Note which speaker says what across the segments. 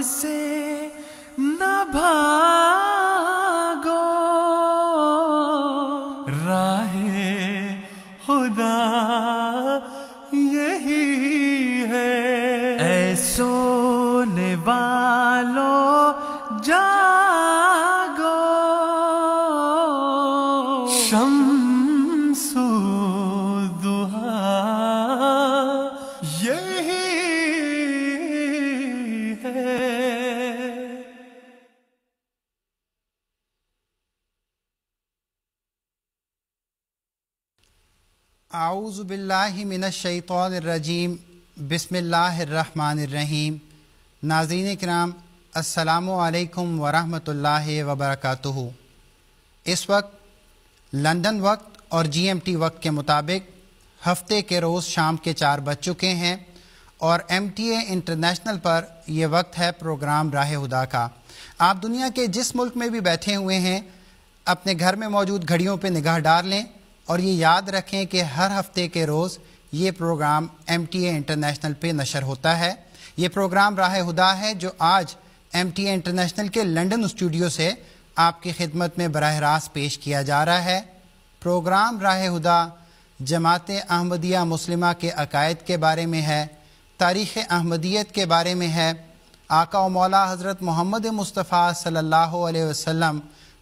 Speaker 1: سے نہ بھاگو، راہ خدا یہی ہے۔ اے سونے والوں جاگو، شمس الضحیٰ یہی ہے۔
Speaker 2: اعوذ باللہ من الشیطان الرجیم، بسم اللہ الرحمن الرحیم۔ ناظرین کرام، السلام علیکم ورحمۃ اللہ وبرکاتہ۔ اس وقت لندن وقت اور GMT وقت کے مطابق ہفتے کے روز شام کے 4 بج چکے ہیں، اور MTA انٹرنیشنل پر یہ وقت ہے پروگرام راہ ہدا کا۔ آپ دنیا کے جس ملک میں بھی بیٹھے ہوئے ہیں، اپنے گھر میں موجود گھڑیوں پہ نگاہ ڈال لیں اور یہ یاد رکھیں کہ ہر ہفتے کے روز یہ پروگرام MTA انٹرنیشنل پہ نشر ہوتا ہے۔ یہ پروگرام راہ ہدا ہے جو آج MTA انٹرنیشنل کے لنڈن اسٹوڈیو سے آپ کی خدمت میں براہ راست پیش کیا جا رہا ہے۔ پروگرام راہ ہدا جماعت احمدیہ مسلمہ کے عقائد کے بارے میں ہے، تاریخ احمدیت کے بارے میں ہے، آقا و مولا حضرت محمد مصطفیٰ صلی اللہ علیہ وسلم،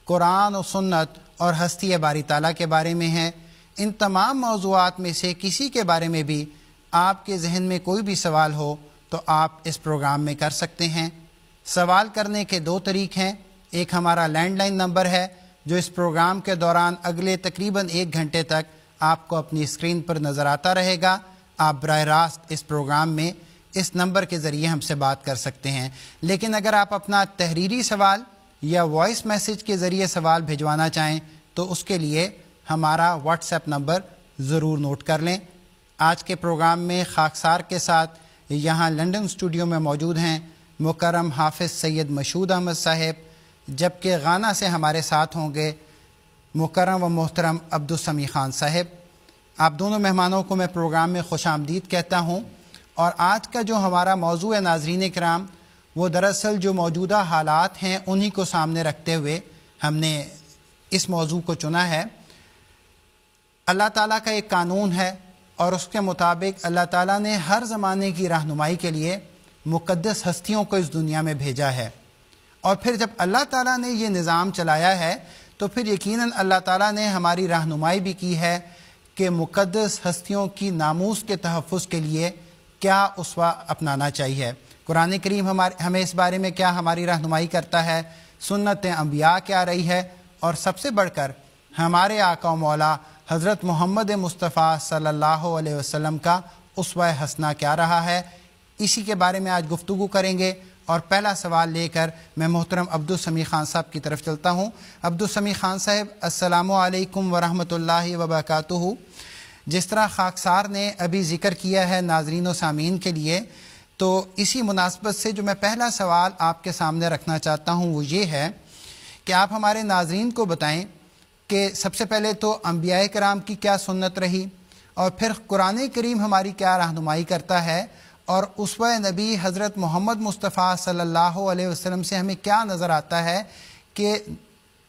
Speaker 2: قرآن و سنت اور ہستی باری تعالیٰ کے بارے میں ہے۔ ان تمام موضوعات میں سے کسی کے بارے میں بھی آپ کے ذہن میں کوئی بھی سوال ہو تو آپ اس پروگرام میں کر سکتے ہیں۔ سوال کرنے کے 2 طریق ہیں۔ ایک ہمارا لینڈ لائن نمبر ہے جو اس پروگرام کے دوران اگلے تقریباً 1 گھنٹے تک آپ کو اپنی اسکرین پر نظر آتا رہے گا۔ آپ براہ راست اس پروگرام میں اس نمبر کے ذریعے ہم سے بات کر سکتے ہیں۔ لیکن اگر آپ اپنا تحریری سوال یا وائس میسج کے ذریعے سوال بھیجوانا چاہیں تو اس کے لیے ہمارا واٹس ایپ نمبر ضرور نوٹ کر لیں۔ آج کے پروگرام میں خاکسار کے ساتھ یہاں لنڈن اسٹوڈیو میں موجود ہیں مکرم حافظ سید مشہود احمد صاحب، جبکہ غانا سے ہمارے ساتھ ہوں گے مکرم و محترم عبدالسمیع خان صاحب۔ آپ دونوں مہمانوں کو میں پروگرام میں خوش آمدید کہتا ہوں، اور آج کا جو ہمارا موضوع ہے ناظرین کرام، وہ دراصل جو موجودہ حالات ہیں انہی کو سامنے رکھتے ہوئے ہم نے اس موضوع کو چنا ہے۔ اللہ تعالیٰ کا ایک قانون ہے، اور اس کے مطابق اللہ تعالیٰ نے ہر زمانے کی رہنمائی کے لیے مقدس ہستیوں کو اس دنیا میں بھیجا ہے، اور پھر جب اللہ تعالیٰ نے یہ نظام چلایا ہے تو پھر یقیناً اللہ تعالیٰ نے ہماری رہنمائی بھی کی ہے کہ مقدس ہستیوں کی ناموس کے تحفظ کے لیے کیا اسوہ اپنانا چاہیے۔ قرآن کریم ہمیں اس بارے میں کیا ہماری رہنمائی کرتا ہے، سنت انبیاء کیا رہی ہے، اور سب سے بڑھ کر ہمارے آقا و مولا حضرت محمد مصطفیٰ صلی اللہ علیہ وسلم کا اسوہ حسنہ کیا رہا ہے، اسی کے بارے میں آج گفتگو کریں گے۔ اور پہلا سوال لے کر میں محترم عبدالسمیع خان صاحب کی طرف چلتا ہوں۔ عبدالسمیع خان صاحب، السلام علیکم ورحمۃ اللہ وبرکاتہ۔ جس طرح خاکسار نے ابھی ذکر کیا ہے ناظرین و سامعین کے لیے، تو اسی مناسبت سے جو میں پہلا سوال آپ کے سامنے رکھنا چاہتا ہوں وہ یہ ہے کہ آپ ہمارے ناظرین کو بتائیں کہ سب سے پہلے تو انبیاء کرام کی کیا سنت رہی، اور پھر قرآن کریم ہماری کیا رہنمائی کرتا ہے، اور اسوہ نبی حضرت محمد مصطفیٰ صلی اللہ علیہ وسلم سے ہمیں کیا نظر آتا ہے کہ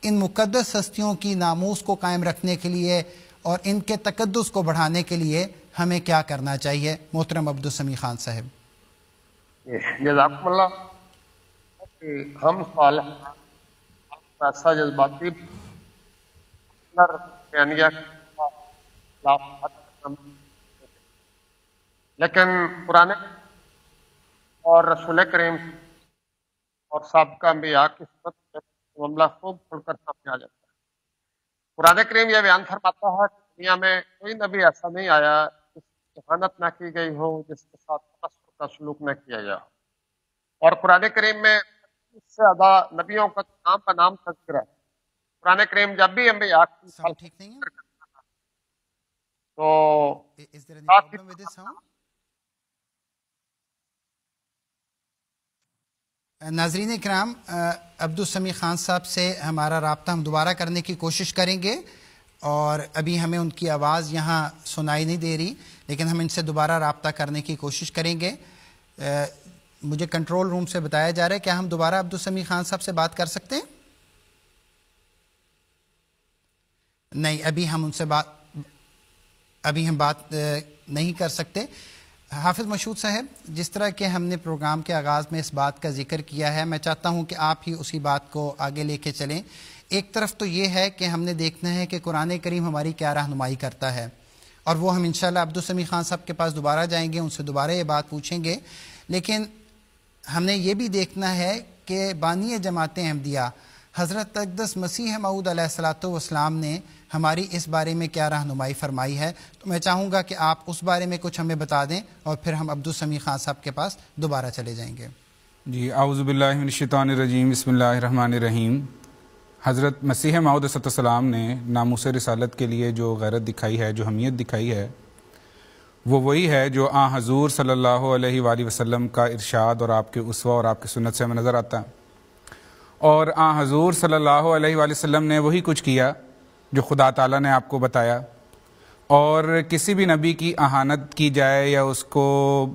Speaker 2: ان مقدس ہستیوں کی ناموس کو قائم رکھنے کے لیے اور ان کے تقدس کو بڑھانے کے لیے ہمیں کیا کرنا چاہیے۔ محترم عبدالسمیع خان صاحب۔
Speaker 3: جزاکم اللہ۔ ہم صالح ایسا جذباتی لیکن قرآن اور رسول کریم اور سابقہ انبیاء کی صورت معاملہ خوب کھل کر سامنے آ جاتا ہے۔ قرآن کریم یہ بیان فرماتا ہے کہ دنیا میں کوئی نبی ایسا نہیں آیا جس کی ذہانت نہ کی گئی ہو، جس کے ساتھ تقصر کا سلوک نہ کیا گیا، اور قرآن کریم میں اس سے زیادہ نبیوں کا نام تذکرہ ہے۔ قرآن کریم جب بھی انبیاء کی تو
Speaker 2: ناظرین کرام، عبدالسمیع خان صاحب سے ہمارا رابطہ ہم دوبارہ کرنے کی کوشش کریں گے، اور ابھی ہمیں ان کی آواز یہاں سنائی نہیں دے رہی، لیکن ہم ان سے دوبارہ رابطہ کرنے کی کوشش کریں گے۔ مجھے کنٹرول روم سے بتایا جا رہا ہے کیا ہم دوبارہ عبدالسمیع خان صاحب سے بات کر سکتے ہیں؟ نہیں، ابھی ہم ان سے بات نہیں کر سکتے۔ حافظ مشہود صاحب، جس طرح کہ ہم نے پروگرام کے آغاز میں اس بات کا ذکر کیا ہے، میں چاہتا ہوں کہ آپ ہی اسی بات کو آگے لے کے چلیں۔ ایک طرف تو یہ ہے کہ ہم نے دیکھنا ہے کہ قرآن کریم ہماری کیا رہنمائی کرتا ہے، اور وہ ہم انشاءاللہ عبدالسمیع خان صاحب کے پاس دوبارہ جائیں گے، ان سے دوبارہ یہ بات پوچھیں گے۔ لیکن ہم نے یہ بھی دیکھنا ہے کہ بانی جماعت احمدیہ حضرت اقدس مسیح موعود علیہ الصلوۃ والسلام نے ہماری اس بارے میں کیا رہنمائی فرمائی ہے۔ تو میں چاہوں گا کہ آپ اس بارے میں کچھ ہمیں بتا دیں، اور پھر ہم عبدالسمیع خان صاحب کے پاس دوبارہ چلے جائیں گے۔
Speaker 4: جی، اعوذ باللہ من الشیطان الرجیم، بسم اللہ الرحمن الرحیم۔ حضرت مسیح موعود علیہ السلام نے ناموس رسالت کے لیے جو غیرت دکھائی ہے، جو حمیت دکھائی ہے، وہ وہی ہے جو حضور صلی اللہ علیہ وآلہ وسلم کا ارشاد اور آپ کے اسوہ اور آپ کی سنت سے ہمیں نظر آتا ہے۔ اور حضور صلی اللہ علیہ وآلہ وسلم نے وہی کچھ کیا جو خدا تعالیٰ نے آپ کو بتایا، اور کسی بھی نبی کی اہانت کی جائے یا اس کو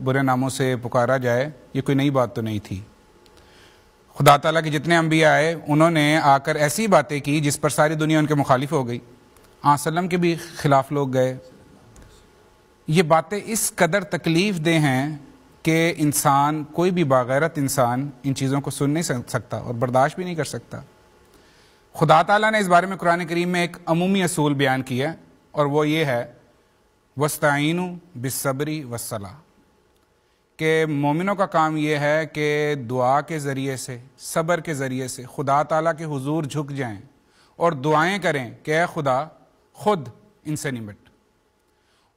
Speaker 4: برے ناموں سے پکارا جائے، یہ کوئی نئی بات تو نہیں تھی۔ خدا تعالیٰ کے جتنے انبیاء آئے، انہوں نے آ کر ایسی باتیں کی جس پر ساری دنیا ان کے مخالف ہو گئی۔ وسلم کے بھی خلاف لوگ گئے۔ یہ باتیں اس قدر تکلیف دہ ہیں کہ انسان، کوئی بھی باغیرت انسان ان چیزوں کو سن نہیں سکتا اور برداشت بھی نہیں کر سکتا۔ خدا تعالیٰ نے اس بارے میں قرآن کریم میں ایک عمومی اصول بیان کیا، اور وہ یہ ہے وَاسْتَعِینُوا بِالصَّبْرِ وَالصَّلَاةِ، کہ مومنوں کا کام یہ ہے کہ دعا کے ذریعے سے، صبر کے ذریعے سے خدا تعالیٰ کے حضور جھک جائیں اور دعائیں کریں کہ اے خدا خود ان سے نمٹ۔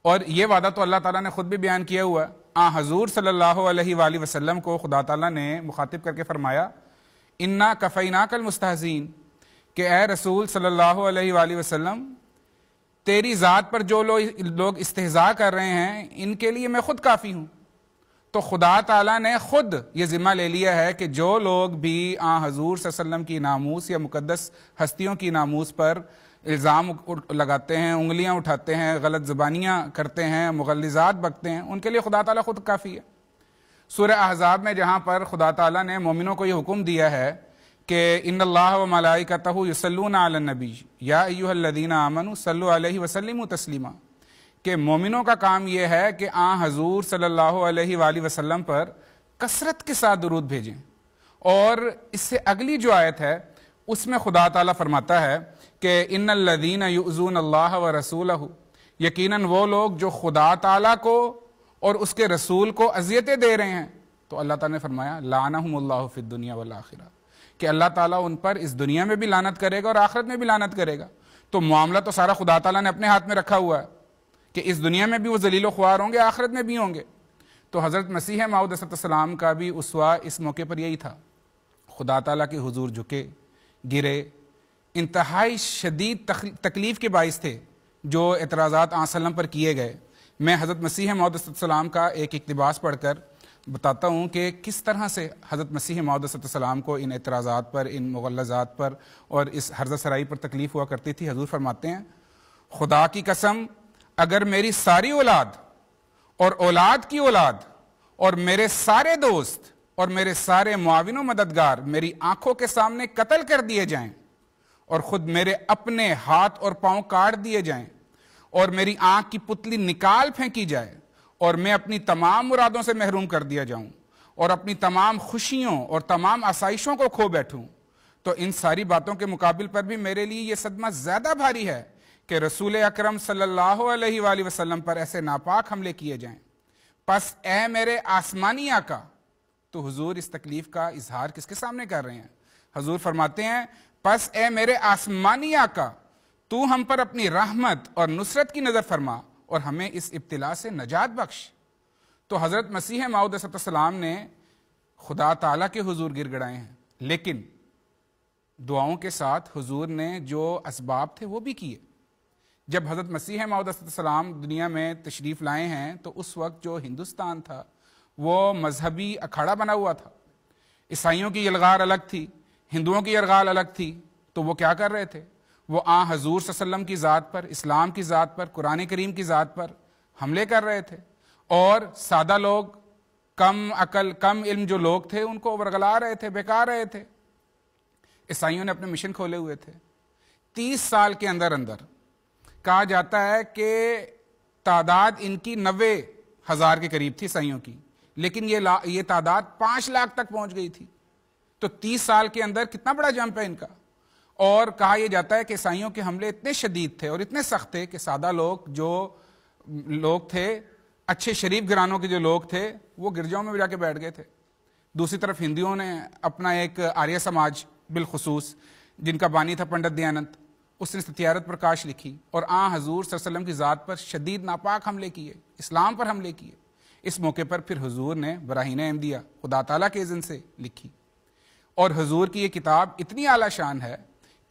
Speaker 4: اور یہ وعدہ تو اللہ تعالیٰ نے خود بھی بیان کیا ہوا ہے۔ حضور صلی اللہ علیہ وآلہ وسلم کو خدا تعالیٰ نے مخاطب کر کے فرمایا اِنَّا کَفَيْنَاكَ الْمُسْتَهْزِئِينَ، کہ اے رسول صلی اللہ علیہ وآلہ وسلم، تیری ذات پر جو لوگ استہزاء کر رہے ہیں، ان کے لیے میں خود کافی ہوں۔ تو خدا تعالیٰ نے خود یہ ذمہ لے لیا ہے کہ جو لوگ بھی حضور صلی اللہ علیہ وسلم کی ناموس یا مقدس ہستیوں کی ناموس پر الزام لگاتے ہیں، انگلیاں اٹھاتے ہیں، غلط زبانیاں کرتے ہیں، مغلظات بکتے ہیں، ان کے لیے خدا تعالیٰ خود کافی ہے۔ سورہ احزاب میں جہاں پر خدا تعالیٰ نے مومنوں کو یہ حکم دیا ہے کہ ان اللہ و ملائکتہ یصلون علی النبی یا ایھا الذین آمنوا صلوا علیہ وسلموا تسلیما، کہ مومنوں کا کام یہ ہے کہ حضور صلی اللہ علیہ وآلہ وسلم پر کثرت کے ساتھ درود بھیجیں۔ اور اس سے اگلی جو آیت ہے اس میں خدا تعالیٰ فرماتا ہے کہ ان الذین یؤذون اللہ ورسولہ، یقیناً وہ لوگ جو خدا تعالیٰ کو اور اس کے رسول کو اذیتیں دے رہے ہیں، تو اللہ تعالیٰ نے فرمایا لعنہم اللہ فی الدنیا والآخرہ، کہ اللہ تعالیٰ ان پر اس دنیا میں بھی لعنت کرے گا اور آخرت میں بھی لعنت کرے گا۔ تو معاملہ تو سارا خدا تعالیٰ نے اپنے ہاتھ میں رکھا ہوا ہے کہ اس دنیا میں بھی وہ ذلیل و خوار ہوں گے، آخرت میں بھی ہوں گے۔ تو حضرت مسیح موعود علیہ السلام کا بھی اسوہ اس موقع پر یہی تھا، خدا تعالیٰ کے حضور جھکے، گرے، انتہائی شدید تکلیف کے باعث تھے جو اعتراضات آن وسلم پر کیے گئے۔ میں حضرت مسیح موعود علیہ السلام کا ایک اقتباس پڑھ کر بتاتا ہوں کہ کس طرح سے حضرت مسیح موعود علیہ السلام کو ان اعتراضات پر، ان مغلظات پر اور اس ہرزہ سرائی پر تکلیف ہوا کرتی تھی۔ حضور فرماتے ہیں خدا کی قسم، اگر میری ساری اولاد اور اولاد کی اولاد اور میرے سارے دوست اور میرے سارے معاون و مددگار میری آنکھوں کے سامنے قتل کر دیے جائیں اور خود میرے اپنے ہاتھ اور پاؤں کاٹ دیے جائیں اور میری آنکھ کی پتلی نکال پھینکی جائے اور میں اپنی تمام مرادوں سے محروم کر دیا جاؤں اور اپنی تمام خوشیوں اور تمام آسائشوں کو کھو بیٹھوں، تو ان ساری باتوں کے مقابل پر بھی میرے لیے یہ صدمہ زیادہ بھاری ہے کہ رسول اکرم صلی اللہ علیہ وآلہ وسلم پر ایسے ناپاک حملے کیے جائیں۔ پس اے میرے آسمانی آقا، تو حضور اس تکلیف کا اظہار کس کے سامنے کر رہے ہیں؟ حضور فرماتے ہیں پس اے میرے آسمانی آقا، تو ہم پر اپنی رحمت اور نصرت کی نظر فرما اور ہمیں اس ابتلا سے نجات بخش۔ تو حضرت مسیح موعود علیہ السلام نے خدا تعالیٰ کے حضور گر گڑائے ہیں، لیکن دعاؤں کے ساتھ حضور نے جو اسباب تھے وہ بھی کیے۔ جب حضرت مسیح موعود علیہ السلام دنیا میں تشریف لائے ہیں تو اس وقت جو ہندوستان تھا وہ مذہبی اکھاڑا بنا ہوا تھا، عیسائیوں کی یلغار الگ تھی، ہندوؤں کی یلغار الگ تھی۔ تو وہ کیا کر رہے تھے؟ وہ حضور صلی اللہ علیہ وسلم کی ذات پر، اسلام کی ذات پر، قرآن کریم کی ذات پر حملے کر رہے تھے، اور سادہ لوگ کم عقل کم علم جو لوگ تھے ان کو ورگلا رہے تھے، بہکا رہے تھے۔ عیسائیوں نے اپنے مشن کھولے ہوئے تھے۔ 30 سال کے اندر کہا جاتا ہے کہ تعداد ان کی 90,000 کے قریب تھی عیسائیوں کی، لیکن یہ تعداد 5 لاکھ تک پہنچ گئی تھی۔ تو 30 سال کے اندر کتنا بڑا جمپ ہے ان کا۔ اور کہا یہ جاتا ہے کہ عیسائیوں کے حملے اتنے شدید تھے اور اتنے سخت تھے کہ سادہ جو لوگ تھے، اچھے شریف گھرانوں کے جو لوگ تھے، وہ گرجاؤں میں جا کے بیٹھ گئے تھے۔ دوسری طرف ہندوؤں نے اپنا ایک آریہ سماج بالخصوص، جن کا بانی تھا پنڈت دیانند، اس نے ستیارت پرکاش لکھی اور حضور صلی اللہ علیہ وسلم کی ذات پر شدید ناپاک حملے کیے، اسلام پر حملے کیے۔ اس موقع پر پھر حضور نے براہین احمدیہ خدا تعالیٰ کے اذن سے لکھی، اور حضور کی یہ کتاب اتنی اعلیٰ شان ہے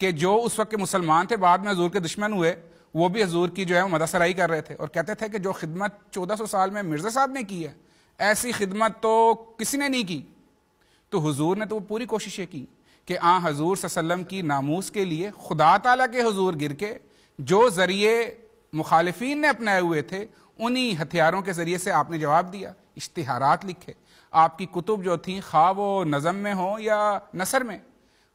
Speaker 4: کہ جو اس وقت کے مسلمان تھے، بعد میں حضور کے دشمن ہوئے، وہ بھی حضور کی جو ہے مدح سرائی کر رہے تھے اور کہتے تھے کہ جو خدمت 1400 سال میں مرزا صاحب نے کی ہے، ایسی خدمت تو کسی نے نہیں کی۔ تو حضور نے تو پوری کوششیں کی کہ حضور صلی اللہ علیہ وسلم کی ناموس کے لیے خدا تعالیٰ کے حضور گر کے جو ذریعے مخالفین نے اپنائے ہوئے تھے، انہی ہتھیاروں کے ذریعے سے آپ نے جواب دیا، اشتہارات لکھے۔ آپ کی کتب جو تھیں، خواہ وہ نظم میں ہوں یا نثر میں،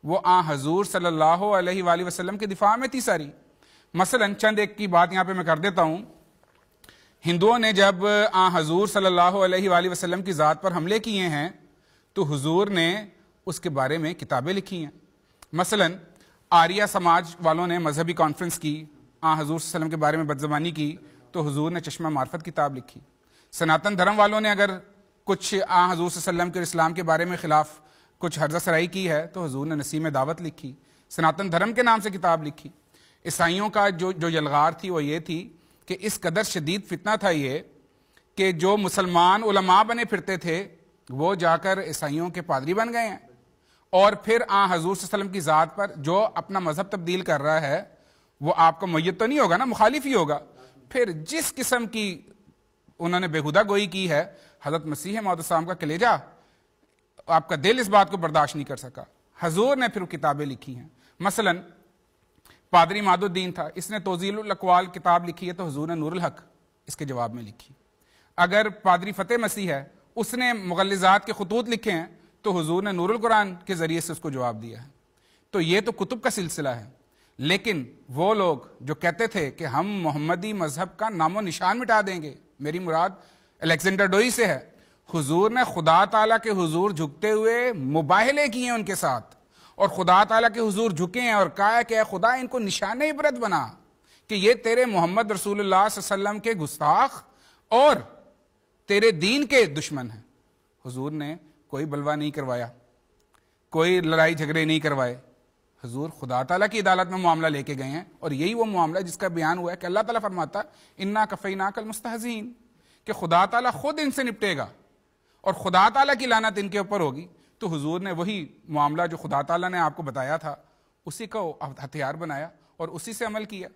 Speaker 4: وہ حضور صلی اللہ علیہ وآلہ وسلم کے دفاع میں تھی ساری۔ مثلا چند ایک کی بات یہاں پہ میں کر دیتا ہوں۔ ہندوؤں نے جب حضور صلی اللہ علیہ وآلہ وسلم کی ذات پر حملے کیے ہیں تو حضور نے اس کے بارے میں کتابیں لکھی ہیں۔ مثلا آریہ سماج والوں نے مذہبی کانفرنس کی، حضور صلی اللہ علیہ وسلم کے بارے میں بدزبانی کی تو حضور نے چشمہ معرفت کتاب لکھی۔ سناتن دھرم والوں نے اگر کچھ حضور صلی اللہ علیہ وسلم کے اسلام کے بارے میں خلاف کچھ ہرزہ سرائی کی ہے تو حضور نے نسیم دعوت لکھی، سناتن دھرم کے نام سے کتاب لکھی۔ عیسائیوں کا جو یلغار تھی وہ یہ تھی کہ اس قدر شدید فتنہ تھا یہ کہ جو مسلمان علماء بنے پھرتے تھے وہ جا کر عیسائیوں کے پادری بن گئے ہیں، اور پھر حضور صلی اللہ علیہ وسلم کی ذات پر جو اپنا مذہب تبدیل کر رہا ہے وہ آپ کا معید تو نہیں ہوگا نا، مخالف ہی ہوگا۔ پھر جس قسم کی انہوں نے بےہودہ گوئی کی ہے، حضرت مسیح موعود السلام کا کلیجہ، آپ کا دل اس بات کو برداشت نہیں کر سکا۔ حضور نے پھر کتابیں لکھی ہیں۔ مثلا پادری ماد الدین تھا، اس نے توضیح الاقوال کتاب لکھی ہے تو حضور نے نور الحق اس کے جواب میں لکھی۔ اگر پادری فتح مسیح ہے، اس نے مغلظات کے خطوط لکھے ہیں تو حضور نے نور القرآن کے ذریعے سے اس کو جواب دیا ہے۔ تو یہ تو کتب کا سلسلہ ہے، لیکن وہ لوگ جو کہتے تھے کہ ہم محمدی مذہب کا نام و نشان مٹا دیں گے، میری مراد الیگزینڈر ڈوئی سے ہے، حضور نے خدا تعالیٰ کے حضور جھکتے ہوئے مباہلے کیے ہیں ان کے ساتھ، اور خدا تعالیٰ کے حضور جھکے ہیں اور کہا ہے کہ اے خدا ان کو نشان عبرت بنا کہ یہ تیرے محمد رسول اللہ صلی اللہ علیہ وسلم کے گستاخ اور تیرے دین کے دشمن ہیں۔ حضور نے کوئی بلوہ نہیں کروایا، کوئی لڑائی جھگڑے نہیں کروائے، حضور خدا تعالیٰ کی عدالت میں معاملہ لے کے گئے ہیں، اور یہی وہ معاملہ جس کا بیان ہوا ہے کہ اللہ تعالیٰ فرماتا انا کفیناک المستہزئین، کہ خدا تعالیٰ خود ان سے نپٹے گا اور خدا تعالیٰ کی لعنت ان کے اوپر ہوگی۔ تو حضور نے وہی معاملہ جو خدا تعالیٰ نے آپ کو بتایا تھا اسی کا ہتھیار بنایا اور اسی سے عمل کیا۔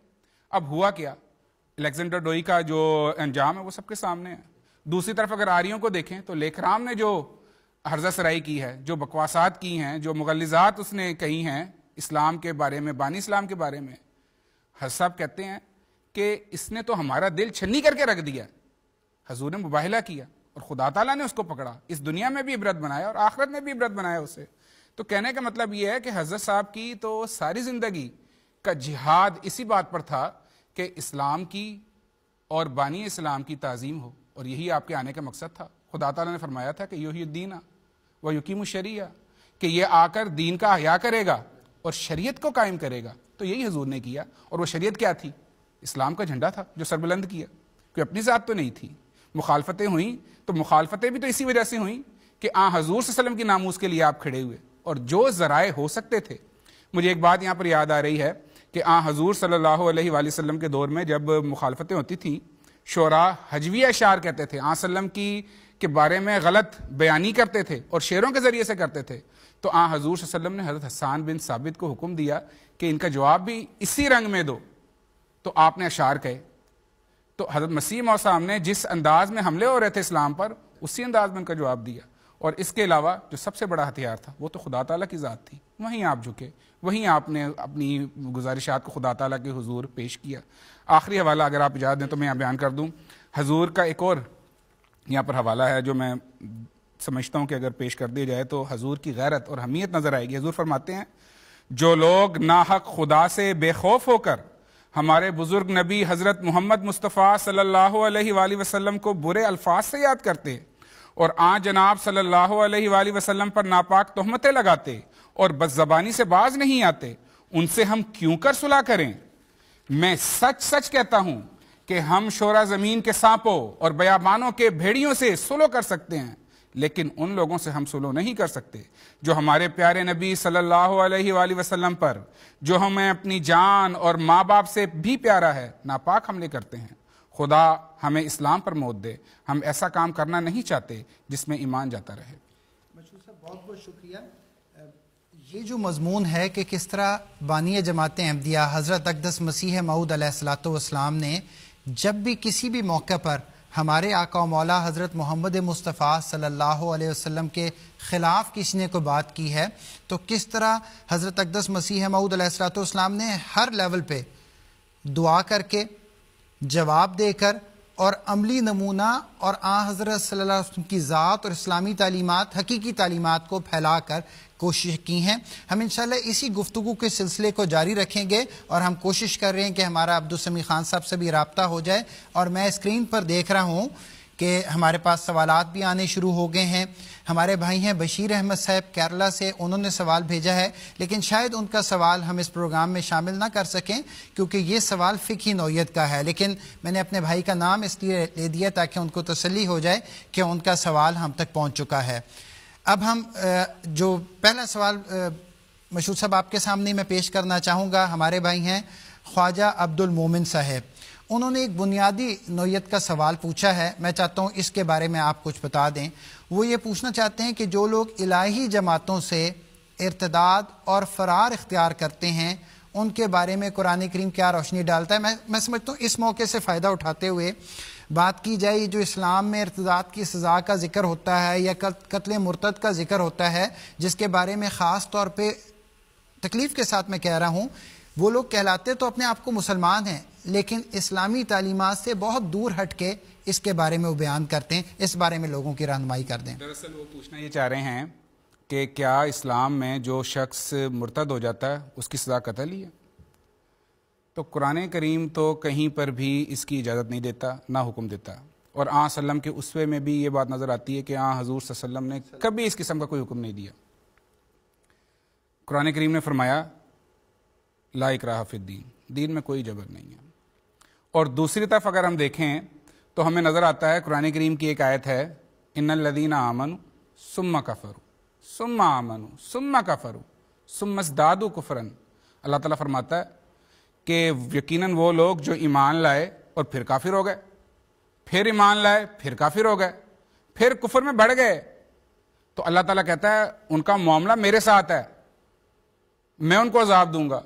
Speaker 4: اب ہوا کیا، الیگزینڈر ڈوئی کا جو انجام ہے وہ سب کے سامنے ہے۔ دوسری طرف اگر آریوں کو دیکھیں تو لیکرام نے جو ہرزہ سرائی کی ہے، جو بکواسات کی ہیں، جو مغلظات اس نے کہی ہیں اسلام کے بارے میں، بانی اسلام کے بارے میں، حضرت صاحب کہتے ہیں کہ اس نے تو ہمارا دل چھنی کر کے رکھ دیا۔ حضور نے مباہلہ کیا اور خدا تعالیٰ نے اس کو پکڑا، اس دنیا میں بھی عبرت بنایا اور آخرت میں بھی عبرت بنایا اسے۔ تو کہنے کا مطلب یہ ہے کہ حضرت صاحب کی تو ساری زندگی کا جہاد اسی بات پر تھا کہ اسلام کی اور بانی اسلام کی تعظیم ہو، اور یہی آپ کے آنے کا مقصد تھا۔ خدا تعالیٰ نے فرمایا تھا کہ یحیی الدین و یقیم الشریعہ، کہ یہ آ کر دین کا احیا کرے گا اور شریعت کو قائم کرے گا۔ تو یہی حضور نے کیا، اور وہ شریعت کیا تھی؟ اسلام کا جھنڈا تھا جو سربلند کیا، کوئی اپنی ذات تو نہیں تھی۔ مخالفتیں ہوئیں تو مخالفتیں بھی تو اسی وجہ سے ہوئیں کہ حضور صلی اللہ علیہ وسلم کی ناموس کے لیے آپ کھڑے ہوئے، اور جو ذرائع ہو سکتے تھے۔ مجھے ایک بات یہاں پر یاد آ رہی ہے کہ حضور صلی اللہ علیہ وآلہ وسلم کے دور میں جب مخالفتیں ہوتی تھیں، شعراء حجویہ اشعار کہتے تھے، صلی اللہ علیہ وسلم کے بارے میں غلط بیانی کرتے تھے اور شعروں کے ذریعے سے کرتے تھے۔ تو حضور صلی اللہ علیہ وسلم نے حضرت حسان بن ثابت کو حکم دیا کہ ان کا جواب بھی اسی رنگ میں دو، تو آپ نے اشعار کہے۔ تو حضرت مسیح موعود السلام نے جس انداز میں حملے ہو رہے تھے اسلام پر، اسی انداز میں ان کا جواب دیا۔ اور اس کے علاوہ جو سب سے بڑا ہتھیار تھا وہ تو خدا تعالیٰ کی ذات تھی، وہیں آپ جھکے، وہیں آپ نے اپنی گزارشات کو خدا تعالیٰ کے حضور پیش کیا۔ آخری حوالہ اگر آپ اجازت دیں تو میں یہاں بیان کر دوں۔ حضور کا ایک اور یہاں پر حوالہ ہے جو میں سمجھتا ہوں کہ اگر پیش کر دیا جائے تو حضور کی غیرت اور حمیت نظر آئے گی. حضور فرماتے ہیں جو لوگ ناحق خدا سے بے خوف ہو کر ہمارے بزرگ نبی حضرت محمد مصطفیٰ صلی اللہ علیہ وآلہ وسلم کو برے الفاظ سے یاد کرتے اور آن جناب صلی اللہ علیہ وآلہ وسلم پر ناپاک تہمتیں لگاتے اور بد زبانی سے باز نہیں آتے، ان سے ہم کیوں کر صلح کریں؟ میں سچ سچ کہتا ہوں کہ ہم شورا زمین کے سانپوں اور بیابانوں کے بھیڑیوں سے صلح کر سکتے ہیں، لیکن ان لوگوں سے ہم صلح نہیں کر سکتے جو ہمارے پیارے نبی صلی اللہ علیہ وآلہ وسلم پر، جو ہمیں اپنی جان اور ماں باپ سے بھی پیارا ہے، ناپاک حملے کرتے ہیں. خدا ہمیں اسلام پر موت دے، ہم ایسا کام کرنا نہیں چاہتے جس میں ایمان جاتا رہے.
Speaker 2: مشہور صاحب بہت بہت شکریہ. یہ جو مضمون ہے کہ کس طرح بانی جماعت احمدیہ حضرت اقدس مسیح موعود علیہ الصلوۃ والسلام نے جب بھی کسی بھی موقع پر ہمارے آقا و مولا حضرت محمد مصطفیٰ صلی اللہ علیہ وسلم کے خلاف کسی نے کوئی بات کی ہے تو کس طرح حضرت اقدس مسیح موعود علیہ الصلوۃ والسلام نے ہر لیول پہ دعا کر کے، جواب دے کر اور عملی نمونہ اور آن حضرت صلی اللہ علیہ وسلم کی ذات اور اسلامی تعلیمات، حقیقی تعلیمات کو پھیلا کر کوشش کی ہیں. ہم انشاءاللہ اسی گفتگو کے سلسلے کو جاری رکھیں گے اور ہم کوشش کر رہے ہیں کہ ہمارا عبدالسمیع خان صاحب سے بھی رابطہ ہو جائے. اور میں اسکرین پر دیکھ رہا ہوں کہ ہمارے پاس سوالات بھی آنے شروع ہو گئے ہیں. ہمارے بھائی ہیں بشیر احمد صاحب کیرلا سے، انہوں نے سوال بھیجا ہے لیکن شاید ان کا سوال ہم اس پروگرام میں شامل نہ کر سکیں کیونکہ یہ سوال فقہی نوعیت کا ہے، لیکن میں نے اپنے بھائی کا نام اس لیے لے دیا تاکہ ان کو تسلی ہو جائے کہ ان کا سوال ہم تک پہنچ چکا ہے. اب ہم جو پہلا سوال مشہور صاحب آپ کے سامنے میں پیش کرنا چاہوں گا، ہمارے بھائی ہیں خواجہ عبد المومن صاحب. انہوں نے ایک بنیادی نوعیت کا سوال پوچھا ہے، میں چاہتا ہوں اس کے بارے میں آپ کچھ بتا دیں. وہ یہ پوچھنا چاہتے ہیں کہ جو لوگ الہی جماعتوں سے ارتداد اور فرار اختیار کرتے ہیں ان کے بارے میں قرآن کریم کیا روشنی ڈالتا ہے؟ میں سمجھتا ہوں اس موقع سے فائدہ اٹھاتے ہوئے بات کی جائے. جو اسلام میں ارتداد کی سزا کا ذکر ہوتا ہے یا قتل مرتد کا ذکر ہوتا ہے، جس کے بارے میں خاص طور پہ تکلیف کے ساتھ میں کہہ رہا ہوں، وہ لوگ کہلاتے تو اپنے آپ کو مسلمان ہیں لیکن اسلامی تعلیمات سے بہت دور ہٹ کے اس کے بارے میں وہ بیان کرتے ہیں. اس بارے میں لوگوں کی رہنمائی کر دیں.
Speaker 4: دراصل وہ پوچھنا یہ چاہ رہے ہیں کہ کیا اسلام میں جو شخص مرتد ہو جاتا ہے اس کی سزا قتل ہی ہے؟ تو قرآن کریم تو کہیں پر بھی اس کی اجازت نہیں دیتا، نہ حکم دیتا. اور آن وسلم کے اسوے میں بھی یہ بات نظر آتی ہے کہ آن حضور صلی اللہ علیہ وسلم نے کبھی اس قسم کا کوئی حکم نہیں دیا. قرآن کریم نے فرمایا لا اکراہ فی الدین، دین میں کوئی جبر نہیں ہے. اور دوسری طرف اگر ہم دیکھیں تو ہمیں نظر آتا ہے قرآن کریم کی ایک آیت ہے ان الذین آمنوا ثم کفروا ثم آمنوا ثم کفروا ثم ازدادوا کفرا. اللہ تعالیٰ فرماتا ہے کہ یقیناً وہ لوگ جو ایمان لائے اور پھر کافر ہو گئے، پھر ایمان لائے پھر کافر ہو گئے، پھر کفر میں بڑھ گئے، تو اللہ تعالیٰ کہتا ہے ان کا معاملہ میرے ساتھ ہے، میں ان کو عذاب دوں گا.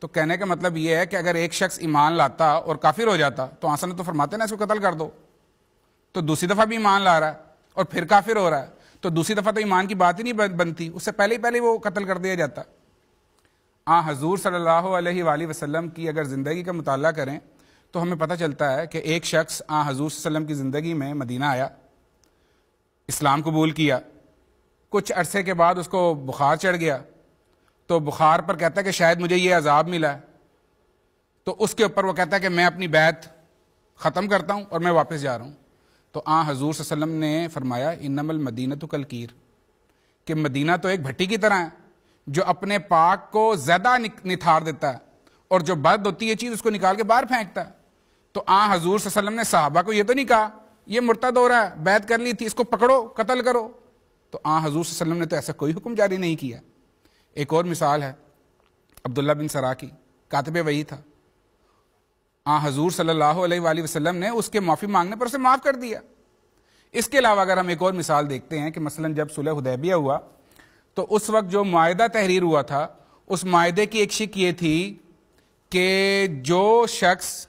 Speaker 4: تو کہنے کا مطلب یہ ہے کہ اگر ایک شخص ایمان لاتا اور کافر ہو جاتا تو آسان تو فرماتے نا اس کو قتل کر دو. تو دوسری دفعہ بھی ایمان لا رہا ہے اور پھر کافر ہو رہا ہے تو دوسری دفعہ تو ایمان کی بات ہی نہیں بنتی، اس سے پہلے وہ قتل کر دیا جاتا. حضور صلی اللہ علیہ وآلہ وسلم کی اگر زندگی کا مطالعہ کریں تو ہمیں پتہ چلتا ہے کہ ایک شخص حضور صلی اللہ علیہ وسلم کی زندگی میں مدینہ آیا، اسلام قبول کیا، کچھ عرصے کے بعد اس کو بخار چڑھ گیا، تو بخار پر کہتا ہے کہ شاید مجھے یہ عذاب ملا ہے، تو اس کے اوپر وہ کہتا ہے کہ میں اپنی بیعت ختم کرتا ہوں اور میں واپس جا رہا ہوں. تو حضور صلی اللہ علیہ وسلم نے فرمایا انما المدینۃ کالکیر، کہ مدینہ تو ایک بھٹی کی طرح ہے جو اپنے پاک کو زیادہ نتھار دیتا ہے اور جو بد ہوتی ہے چیز اس کو نکال کے باہر پھینکتا ہے. تو حضور صلی اللہ علیہ وسلم نے صحابہ کو یہ تو نہیں کہا یہ مرتد ہو رہا ہے، بیعت کر لی تھی، اس کو پکڑو قتل کرو. تو حضور صلی اللہ علیہ وسلم نے تو ایسا کوئی حکم جاری نہیں کیا. ایک اور مثال ہے عبداللہ بن سرا کی، کاتب وحی تھا. حضور صلی اللہ علیہ وآلہ وسلم نے اس کے معافی مانگنے پر اسے معاف کر دیا. اس کے علاوہ اگر ہم ایک اور مثال دیکھتے ہیں کہ مثلا جب صلح حدیبیہ ہوا تو اس وقت جو معاہدہ تحریر ہوا تھا اس معاہدے کی ایک شق یہ تھی کہ جو شخص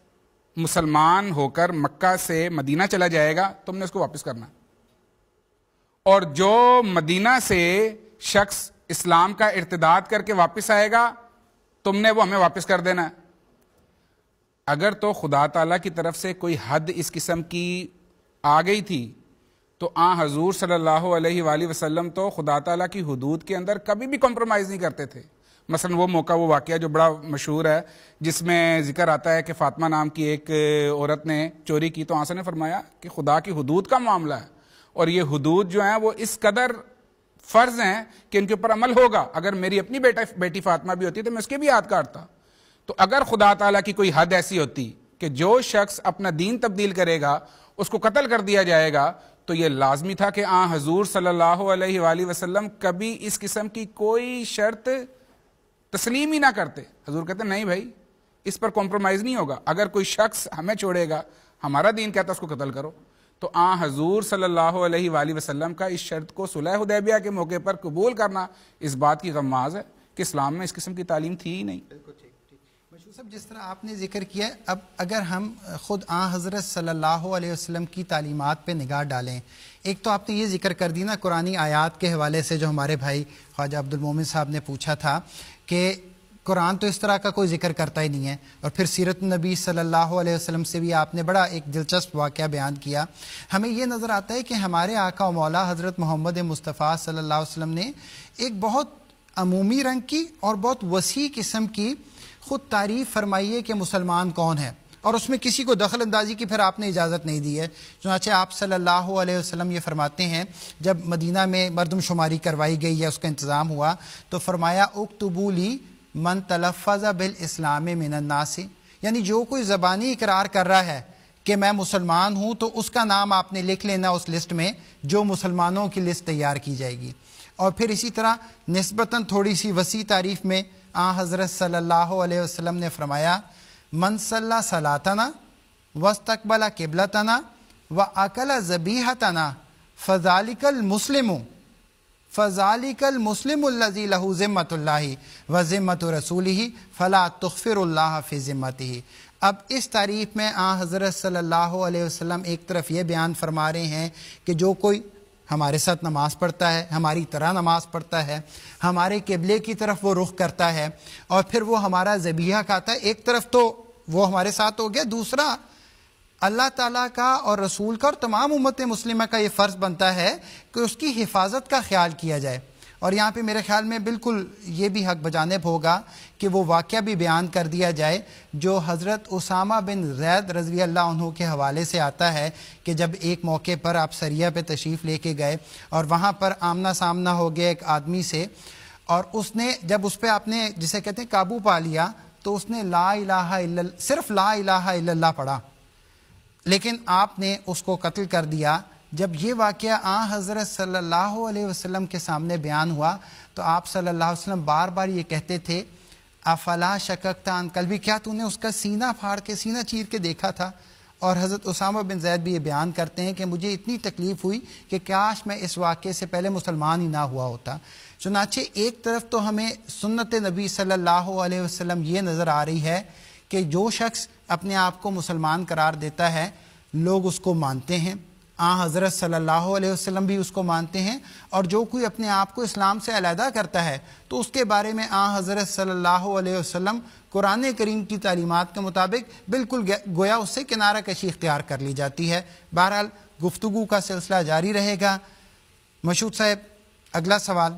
Speaker 4: مسلمان ہو کر مکہ سے مدینہ چلا جائے گا تم نے اس کو واپس کرنا، اور جو مدینہ سے شخص اسلام کا ارتداد کر کے واپس آئے گا تم نے وہ ہمیں واپس کر دینا ہے. اگر تو خدا تعالیٰ کی طرف سے کوئی حد اس قسم کی آ گئی تھی تو حضور صلی اللہ علیہ وآلہ وسلم تو خدا تعالیٰ کی حدود کے اندر کبھی بھی کمپرومائز نہیں کرتے تھے. مثلا وہ موقع، وہ واقعہ جو بڑا مشہور ہے، جس میں ذکر آتا ہے کہ فاطمہ نام کی ایک عورت نے چوری کی، تو آنسا نے فرمایا کہ خدا کی حدود کا معاملہ ہے، اور یہ حدود جو ہیں وہ اس قدر فرض ہیں کہ ان کے اوپر عمل ہوگا. اگر میری اپنی بیٹی فاطمہ بھی ہوتی تو میں اس کے بھی یاد کاٹتا. تو اگر خدا تعالیٰ کی کوئی حد ایسی ہوتی کہ جو شخص اپنا دین تبدیل کرے گا اس کو قتل کر دیا جائے گا، تو یہ لازمی تھا کہ حضور صلی اللہ علیہ وآلہ وسلم کبھی اس قسم کی کوئی شرط تسلیم ہی نہ کرتے. حضور کہتے ہیں نہیں بھائی، اس پر کمپرومائز نہیں ہوگا. اگر کوئی شخص ہمیں چھوڑے گا، ہمارا دین کہتا ہے اس کو قتل کرو. تو حضور صلی اللہ علیہ وآلہ وسلم کا اس شرط کو صلح حدیبیہ کے موقع پر قبول کرنا اس بات کی غماز ہے کہ اسلام میں اس قسم کی تعلیم تھی ہی نہیں.
Speaker 2: مشہور صاحب، جس طرح آپ نے ذکر کیا، اب اگر ہم خود حضرت صلی اللہ علیہ وسلم کی تعلیمات پہ نگاہ ڈالیں، ایک تو آپ نے یہ ذکر کر دی نا قرآنی آیات کے حوالے سے، جو ہمارے بھائی خواجہ عبد المومن صاحب نے پوچھا تھا کہ قرآن تو اس طرح کا کوئی ذکر کرتا ہی نہیں ہے. اور پھر سیرت النبی صلی اللہ علیہ وسلم سے بھی آپ نے بڑا ایک دلچسپ واقعہ بیان کیا. ہمیں یہ نظر آتا ہے کہ ہمارے آقا و مولا حضرت محمد مصطفیٰ صلی اللہ علیہ وسلم نے ایک بہت عمومی رنگ کی اور بہت وسیع قسم کی خود تعریف فرمائی ہے کہ مسلمان کون ہے، اور اس میں کسی کو دخل اندازی کی پھر آپ نے اجازت نہیں دی ہے. چنانچہ آپ صلی اللہ علیہ وسلم یہ فرماتے ہیں، جب مدینہ میں مردم شماری کروائی گئی ہے، اس کا انتظام ہوا، تو فرمایا اکتبوا لی من تلفظ بالاسلام من الناس، یعنی جو کوئی زبانی اقرار کر رہا ہے کہ میں مسلمان ہوں تو اس کا نام آپ نے لکھ لینا اس لسٹ میں جو مسلمانوں کی لسٹ تیار کی جائے گی. اور پھر اسی طرح نسبتاً تھوڑی سی وسیع تعریف میں حضرت صلی اللہ علیہ وسلم نے فرمایا من صلی صلاتنا واستقبل قبلتنا واکل ذبیحتنا فذلک المسلم الذی لہ ذمۃ اللہ و ذمۃ رسولہ فلا تغفر اللہ فی ذمتہ. اب اس تعریف میں حضرت صلی اللہ علیہ وسلم ایک طرف یہ بیان فرما رہے ہیں کہ جو کوئی ہمارے ساتھ نماز پڑھتا ہے، ہماری طرح نماز پڑھتا ہے، ہمارے قبلے کی طرف وہ رخ کرتا ہے، اور پھر وہ ہمارا ذبیحہ کھاتا ہے، ایک طرف تو وہ ہمارے ساتھ ہو گیا، دوسرا اللہ تعالیٰ کا اور رسول کا اور تمام امت مسلمہ کا یہ فرض بنتا ہے کہ اس کی حفاظت کا خیال کیا جائے. اور یہاں پہ میرے خیال میں بالکل یہ بھی حق بجانب ہوگا کہ وہ واقعہ بھی بیان کر دیا جائے جو حضرت اسامہ بن زید رضی اللہ عنہ کے حوالے سے آتا ہے کہ جب ایک موقع پر آپ سریہ پہ تشریف لے کے گئے اور وہاں پر آمنا سامنا ہو گیا ایک آدمی سے، اور اس نے جب اس پہ آپ نے جسے کہتے ہیں قابو پا لیا تو اس نے لا الہ الا اللہ، صرف لا الہ الا اللہ پڑھا، لیکن آپ نے اس کو قتل کر دیا. جب یہ واقعہ حضرت صلی اللہ علیہ وسلم کے سامنے بیان ہوا تو آپ صلی اللہ علیہ وسلم بار بار یہ کہتے تھے افلا شککت عن قلبی، کیا تو نے اس کا سینہ پھاڑ کے سینہ چیر کے دیکھا تھا؟ اور حضرت اسامہ بن زید بھی یہ بیان کرتے ہیں کہ مجھے اتنی تکلیف ہوئی کہ کاش میں اس واقعے سے پہلے مسلمان ہی نہ ہوا ہوتا. چنانچہ ایک طرف تو ہمیں سنت نبی صلی اللہ علیہ وسلم یہ نظر آ رہی ہے کہ جو شخص اپنے آپ کو مسلمان قرار دیتا ہے لوگ اس کو مانتے ہیں، حضرت صلی اللہ علیہ وسلم بھی اس کو مانتے ہیں، اور جو کوئی اپنے آپ کو اسلام سے علیحدہ کرتا ہے تو اس کے بارے میں حضرت صلی اللہ علیہ وسلم قرآن کریم کی تعلیمات کے مطابق بالکل گویا اس سے کنارہ کشی اختیار کر لی جاتی ہے. بہرحال گفتگو کا سلسلہ جاری رہے گا. مشہود صاحب، اگلا سوال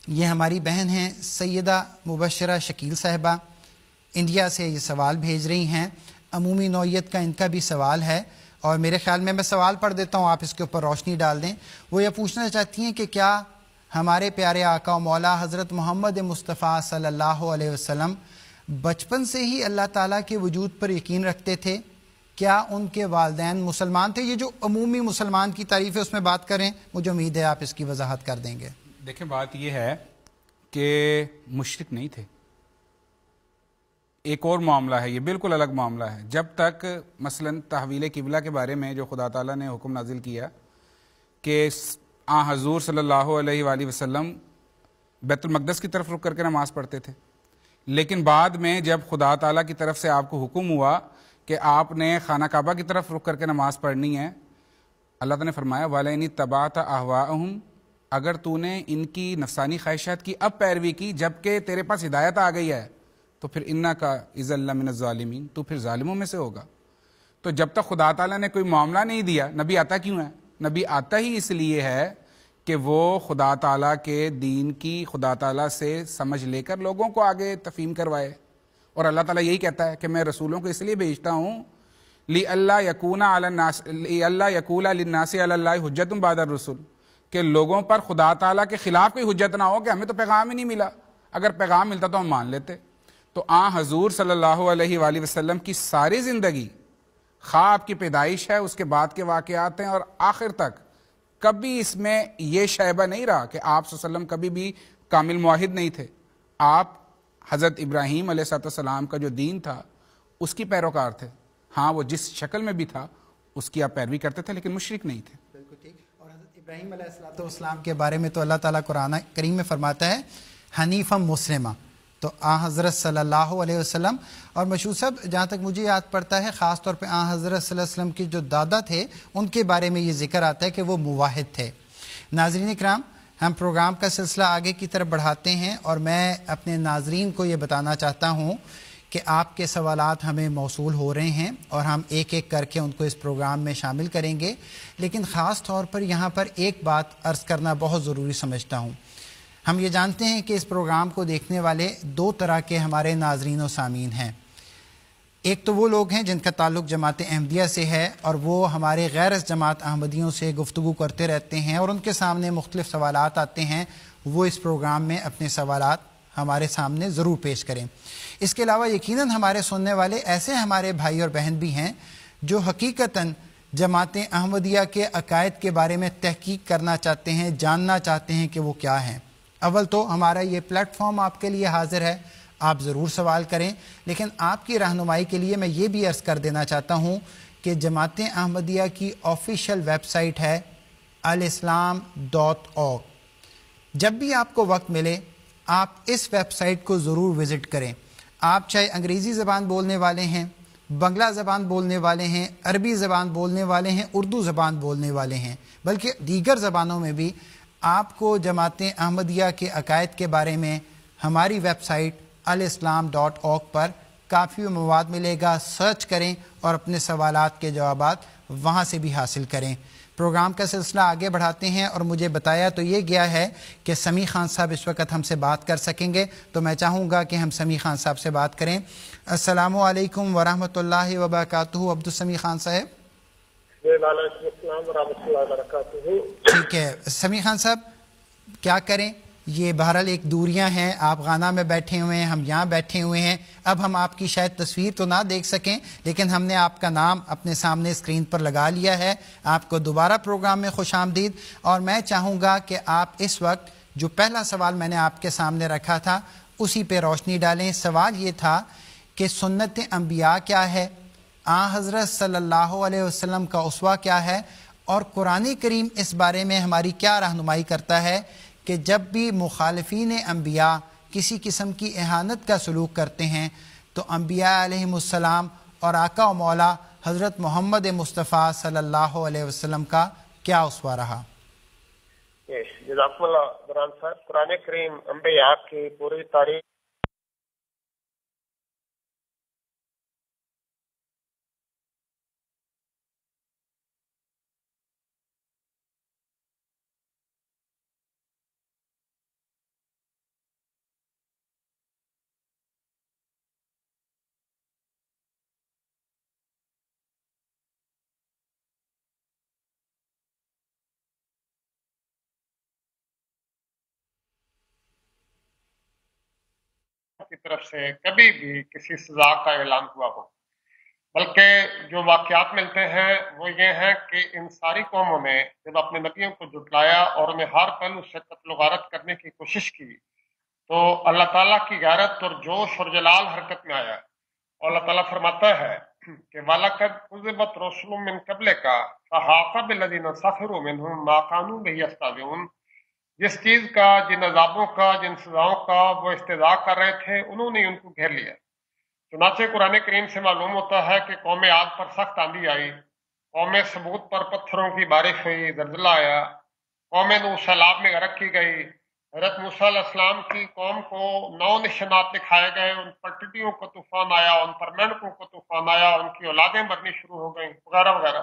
Speaker 2: یہ ہماری بہن ہیں سیدہ مبشرہ شکیل صاحبہ، انڈیا سے یہ سوال بھیج رہی ہیں. عمومی نوعیت کا ان کا بھی سوال ہے، اور میرے خیال میں سوال پڑھ دیتا ہوں، آپ اس کے اوپر روشنی ڈال دیں. وہ یہ پوچھنا چاہتی ہیں کہ کیا ہمارے پیارے آقا و مولا حضرت محمد مصطفیٰ صلی اللہ علیہ وسلم بچپن سے ہی اللہ تعالیٰ کے وجود پر یقین رکھتے تھے؟ کیا ان کے والدین مسلمان تھے؟ یہ جو عمومی مسلمان کی تعریف ہے اس میں بات کریں، مجھے امید ہے آپ اس کی وضاحت کر دیں گے.
Speaker 4: دیکھیں، بات یہ ہے کہ مشرک نہیں تھے، ایک اور معاملہ ہے، یہ بالکل الگ معاملہ ہے. جب تک مثلا تحویل قبلہ کے بارے میں جو خدا تعالیٰ نے حکم نازل کیا کہ حضور صلی اللہ علیہ وآلہ وسلم بیت المقدس کی طرف رخ کر کے نماز پڑھتے تھے، لیکن بعد میں جب خدا تعالیٰ کی طرف سے آپ کو حکم ہوا کہ آپ نے خانہ کعبہ کی طرف رخ کر کے نماز پڑھنی ہے، اللہ تعالیٰ نے فرمایا وَلَئِنِ اتَّبَعْتَ أَهْوَاءَهُمْ، اگر تو نے ان کی نفسانی خواہشات کی اب پیروی کی جبکہ تیرے پاس ہدایت آ گئی ہے تو پھر انکا اذا لمن الظالمین، تو پھر ظالموں میں سے ہوگا. تو جب تک خدا تعالیٰ نے کوئی معاملہ نہیں دیا، نبی آتا کیوں ہے؟ نبی آتا ہی اس لیے ہے کہ وہ خدا تعالیٰ کے دین کی خدا تعالیٰ سے سمجھ لے کر لوگوں کو آگے تفہیم کروائے. اور اللہ تعالیٰ یہی کہتا ہے کہ میں رسولوں کو اس لیے بھیجتا ہوں لِأَلَّا يَكُونَ لِلنَّاسِ عَلَى اللَّهِ حُجَّةٌ بَعْدَ الرُّسُلِ، کہ لوگوں پر خدا تعالیٰ کے خلاف کوئی حجت نہ ہو کہ ہمیں تو پیغام ہی نہیں ملا، اگر پیغام ملتا تو ہم مان لیتے. تو حضور صلی اللہ علیہ وآلہ وسلم کی ساری زندگی، خواہ آپ کی پیدائش ہے، اس کے بعد کے واقعات ہیں، اور آخر تک کبھی اس میں یہ شائبہ نہیں رہا کہ آپ صلی اللہ علیہ وسلم کبھی بھی کامل موحد نہیں تھے. آپ حضرت ابراہیم علیہ السلام کا جو دین تھا اس کی پیروکار تھے. ہاں وہ جس شکل میں بھی تھا اس کی آپ پیروی کرتے تھے، لیکن مشرک نہیں تھے.
Speaker 2: بالکل ٹھیک. اور حضرت ابراہیم علیہ السلام کے بارے میں تو اللہ تعالیٰ قرآن کریم میں فرماتا ہے حنیفا مسلمہ. تو حضرت صلی اللہ علیہ وسلم اور مشہور صاحب جہاں تک مجھے یاد پڑتا ہے خاص طور پہ حضرت صلی اللہ علیہ وسلم کی جو دادا تھے ان کے بارے میں یہ ذکر آتا ہے کہ وہ موحد تھے. ناظرین اکرام، ہم پروگرام کا سلسلہ آگے کی طرف بڑھاتے ہیں اور میں اپنے ناظرین کو یہ بتانا چاہتا ہوں کہ آپ کے سوالات ہمیں موصول ہو رہے ہیں اور ہم ایک ایک کر کے ان کو اس پروگرام میں شامل کریں گے. لیکن خاص طور پر یہاں پر ایک بات عرض کرنا بہت ضروری سمجھتا ہوں. ہم یہ جانتے ہیں کہ اس پروگرام کو دیکھنے والے دو طرح کے ہمارے ناظرین و سامعین ہیں. ایک تو وہ لوگ ہیں جن کا تعلق جماعت احمدیہ سے ہے اور وہ ہمارے غیر جماعت احمدیوں سے گفتگو کرتے رہتے ہیں اور ان کے سامنے مختلف سوالات آتے ہیں، وہ اس پروگرام میں اپنے سوالات ہمارے سامنے ضرور پیش کریں. اس کے علاوہ یقیناً ہمارے سننے والے ایسے ہمارے بھائی اور بہن بھی ہیں جو حقیقتاً جماعت احمدیہ کے عقائد کے بارے میں تحقیق کرنا چاہتے ہیں، جاننا چاہتے ہیں کہ وہ کیا ہیں. اول تو ہمارا یہ پلیٹ فارم آپ کے لیے حاضر ہے، آپ ضرور سوال کریں. لیکن آپ کی رہنمائی کے لیے میں یہ بھی عرض کر دینا چاہتا ہوں کہ جماعت احمدیہ کی آفیشیل ویب سائٹ ہے alislam.org. جب بھی آپ کو وقت ملے آپ اس ویب سائٹ کو ضرور وزٹ کریں. آپ چاہے انگریزی زبان بولنے والے ہیں، بنگلہ زبان بولنے والے ہیں، عربی زبان بولنے والے ہیں، اردو زبان بولنے والے ہیں، بلکہ دیگر زبانوں میں بھی آپ کو جماعت احمدیہ کے عقائد کے بارے میں ہماری ویب سائٹ alislam.org پر کافی مواد ملے گا. سرچ کریں اور اپنے سوالات کے جوابات وہاں سے بھی حاصل کریں. پروگرام کا سلسلہ آگے بڑھاتے ہیں اور مجھے بتایا تو یہ گیا ہے کہ سمیع خان صاحب اس وقت ہم سے بات کر سکیں گے، تو میں چاہوں گا کہ ہم سمیع خان صاحب سے بات کریں. السلام علیکم ورحمۃ اللہ وبرکاتہ. عبدالسمیع خان صاحب.
Speaker 3: وعلیکم السلام ورحمۃ اللہ وبرکاتہ.
Speaker 2: ٹھیک ہے سمیع خان صاحب، کیا کریں، یہ بہرحال ایک دوریاں ہیں، آپ غانا میں بیٹھے ہوئے ہیں، ہم یہاں بیٹھے ہوئے ہیں. اب ہم آپ کی شاید تصویر تو نہ دیکھ سکیں لیکن ہم نے آپ کا نام اپنے سامنے اسکرین پر لگا لیا ہے. آپ کو دوبارہ پروگرام میں خوش آمدید. اور میں چاہوں گا کہ آپ اس وقت جو پہلا سوال میں نے آپ کے سامنے رکھا تھا اسی پہ روشنی ڈالیں. سوال یہ تھا کہ سنت انبیاء کیا ہے، حضرت صلی اللہ علیہ وسلم کا اسوہ کیا ہے، اور قرآن کریم اس بارے میں ہماری کیا رہنمائی کرتا ہے کہ جب بھی مخالفین انبیاء کسی قسم کی اہانت کا سلوک کرتے ہیں تو انبیاء علیہم السلام اور آقا و مولا حضرت محمد مصطفیٰ صلی اللہ علیہ وسلم کا کیا اسوہ رہا.
Speaker 3: جزاکم اللہ بران صاحب. قرآن کریم انبیاء کی پوری تاریخ کی طرف سے کبھی بھی کسی سزا کا اعلان ہوا ہو، بلکہ جو واقعات ملتے ہیں وہ یہ ہیں کہ ان ساری قوموں نے جب اپنے نبیوں کو جھٹلایا اور انہیں ہر پہلو سے قتل و غارت کرنے کی کوشش کی تو اللہ تعالیٰ کی غیرت اور جوش اور جلال حرکت میں آیا. اور اللہ تعالیٰ فرماتا ہے کہ وَلَقَدْ كُذِبَتْ رُسُلٌ مِّن قَبْلِكَ فَحَاقَ بِالَّذِينَ سَخِرُوا مِنْهُم مَّا كَانُوا بِهِ يَسْتَهْزِئُونَ. جس چیز کا، جن عذابوں کا، جن سزاؤں کا وہ استہزاء کر رہے تھے انہوں نے ان کو گھیر لیا. چنانچہ قرآن کریم سے معلوم ہوتا ہے کہ قوم عاد پر سخت آندھی آئی، قوم ثمود پر پتھروں کی بارش ہوئی، زلزلہ آیا، قوم نوح سیلاب میں غرق کی گئی، حضرت موسیٰ علیہ السلام کی قوم کو 9 نشانات دکھائے گئے، ان پر ٹڈیوں کا طوفان آیا، ان پر مینڈکوں کا طوفان آیا، ان کی اولادیں مرنی شروع ہو گئیں وغیرہ وغیرہ.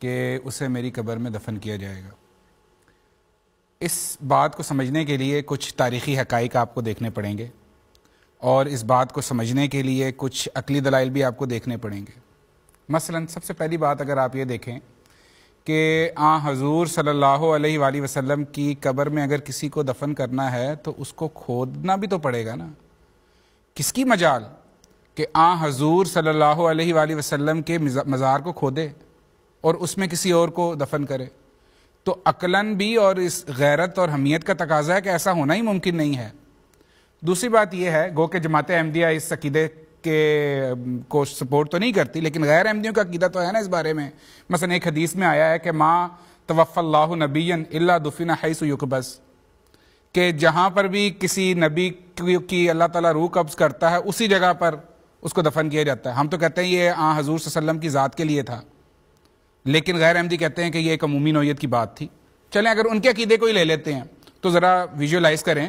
Speaker 4: کہ اسے میری قبر میں دفن کیا جائے گا۔ اس بات کو سمجھنے کے لیے کچھ تاریخی حقائق آپ کو دیکھنے پڑیں گے، اور اس بات کو سمجھنے کے لیے کچھ عقلی دلائل بھی آپ کو دیکھنے پڑیں گے۔ مثلا سب سے پہلی بات اگر آپ یہ دیکھیں کہ حضور صلی اللہ علیہ وآلہ وسلم کی قبر میں اگر کسی کو دفن کرنا ہے تو اس کو کھودنا بھی تو پڑے گا نا۔ کس کی مجال کہ حضور صلی اللہ علیہ وآلہ وسلم کے مزار کو کھودے اور اس میں کسی اور کو دفن کرے؟ تو عقلاً بھی اور اس غیرت اور حمیت کا تقاضا ہے کہ ایسا ہونا ہی ممکن نہیں ہے۔ دوسری بات یہ ہے، گو کہ جماعت احمدیہ اس عقیدے کے کو سپورٹ تو نہیں کرتی، لیکن غیر احمدیوں کا عقیدہ تو ہے نا اس بارے میں۔ مثلا ایک حدیث میں آیا ہے کہ ما توفی اللہ نبی الا دفن حیث یقبض، کہ جہاں پر بھی کسی نبی کی اللہ تعالیٰ روح قبض کرتا ہے اسی جگہ پر اس کو دفن کیا جاتا ہے۔ ہم تو کہتے ہیں یہ حضور صلی اللہ علیہ وسلم کی ذات کے لیے تھا، لیکن غیر احمدی کہتے ہیں کہ یہ ایک عمومی نوعیت کی بات تھی۔ چلیں اگر ان کے عقیدے کو ہی لے لیتے ہیں تو ذرا ویژولائز کریں،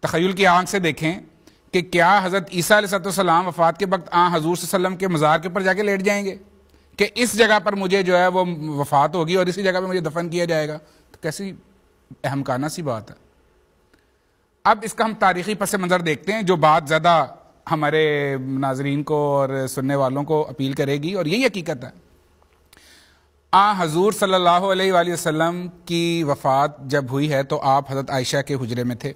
Speaker 4: تخیل کی آنکھ سے دیکھیں کہ کیا حضرت عیسیٰ علیہ السلام وفات کے وقت حضور صلی اللہ علیہ وسلم کے مزار کے اوپر جا کے لیٹ جائیں گے کہ اس جگہ پر مجھے جو ہے وہ وفات ہوگی اور اسی جگہ پہ مجھے دفن کیا جائے گا؟ تو کیسی اہمکانہ سی بات ہے۔ اب اس کا ہم تاریخی پس منظر دیکھتے ہیں جو بات زیادہ ہمارے ناظرین کو اور سننے والوں کو اپیل کرے گی، اور یہی حقیقت ہے۔ حضور صلی اللہ علیہ وآلہ وسلم کی وفات جب ہوئی ہے تو آپ حضرت عائشہ کے حجرے میں تھے۔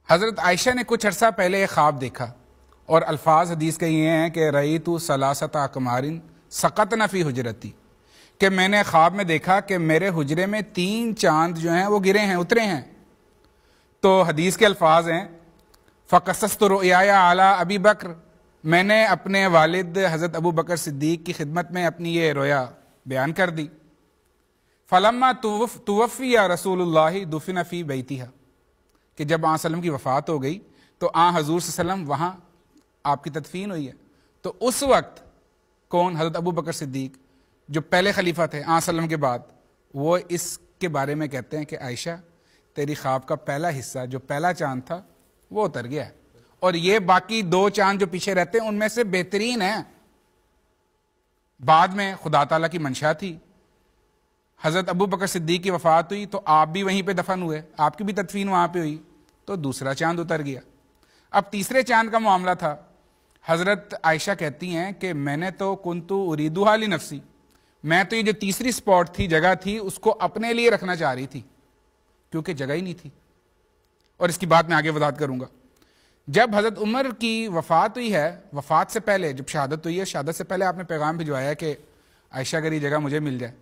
Speaker 4: حضرت عائشہ نے کچھ عرصہ پہلے ایک خواب دیکھا، اور الفاظ حدیث کے یہ ہیں کہ رأیت ثلاثۃ اقمار سقطن فی حجرتی، کہ میں نے خواب میں دیکھا کہ میرے حجرے میں 3 چاند جو ہیں وہ گرے ہیں، اترے ہیں۔ تو حدیث کے الفاظ ہیں فقصصت رؤیاي علی ابی بکر، میں نے اپنے والد حضرت ابو بکر صدیق کی خدمت میں اپنی یہ رویا بیان کر دی۔ فلما توفی رسول اللہ دفن فی بیتھا، کہ جب آن وسلم کی وفات ہو گئی تو حضور صلی اللہ علیہ وسلم وہاں آپ کی تدفین ہوئی ہے۔ تو اس وقت کون؟ حضرت ابو بکر صدیق جو پہلے خلیفہ تھے آن وسلم کے بعد، وہ اس کے بارے میں کہتے ہیں کہ عائشہ تیری خواب کا پہلا حصہ جو پہلا چاند تھا وہ اتر گیا ہے، اور یہ باقی 2 چاند جو پیچھے رہتے ہیں ان میں سے بہترین ہیں۔ بعد میں خدا تعالیٰ کی منشا تھی، حضرت ابو بکر صدیق کی وفات ہوئی تو آپ بھی وہیں پہ دفن ہوئے، آپ کی بھی تدفین وہاں پہ ہوئی، تو دوسرا چاند اتر گیا۔ اب تیسرے چاند کا معاملہ تھا۔ حضرت عائشہ کہتی ہیں کہ میں نے تو کنتو اریدھا لنفسی، میں تو یہ جو تیسری سپاٹ تھی، جگہ تھی، اس کو اپنے لیے رکھنا چاہ رہی تھی کیونکہ جگہ ہی نہیں تھی، اور اس کی بات میں آگے وضاحت کروں گا۔ جب حضرت عمر کی وفات ہوئی ہے، وفات سے پہلے جب شہادت ہوئی ہے، شہادت سے پہلے آپ نے پیغام بھجوایا ہے کہ عائشہ اگر یہ جگہ مجھے مل جائے،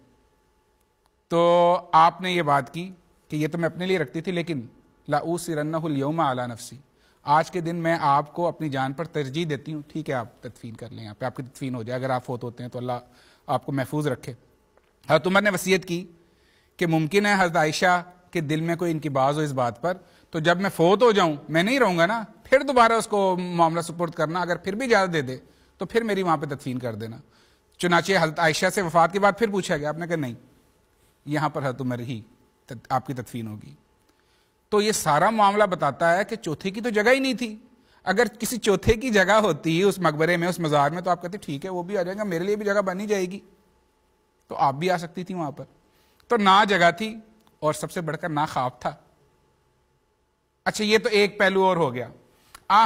Speaker 4: تو آپ نے یہ بات کی کہ یہ تو میں اپنے لیے رکھتی تھی، لیکن لأوثرنہ الیوم علی نفسی، آج کے دن میں آپ کو اپنی جان پر ترجیح دیتی ہوں، ٹھیک ہے آپ تدفین کر لیں، یہاں پہ آپ کی تدفین ہو جائے، اگر آپ فوت ہوتے ہیں تو اللہ آپ کو محفوظ رکھے۔ حضرت عمر نے وصیت کی کہ ممکن ہے حضرت عائشہ کے دل میں کوئی انقباض ہو اس بات پر، تو جب میں فوت ہو جاؤں میں نہیں رہوں گا نا، پھر دوبارہ اس کو معاملہ سپرد کرنا، اگر پھر بھی اجازت دے دے تو پھر میری وہاں پہ تدفین کر دینا۔ چنانچہ حضرت عائشہ سے وفات کے بعد پھر پوچھا گیا، آپ نے کہا نہیں، یہاں پر حضرت عمر ہی آپ کی تدفین ہوگی۔ تو یہ سارا معاملہ بتاتا ہے کہ چوتھے کی تو جگہ ہی نہیں تھی۔ اگر کسی چوتھے کی جگہ ہوتی اس مقبرے میں، اس مزار میں، تو آپ کہتے ٹھیک ہے وہ بھی آ جائے گا، میرے لیے بھی جگہ بن ہی جائے گی، تو آپ بھی آ سکتی تھی وہاں پر۔ تو نہ جگہ تھی اور سب سے بڑھ کر نہ خواب تھا۔ اچھا یہ تو ایک پہلو اور ہو گیا۔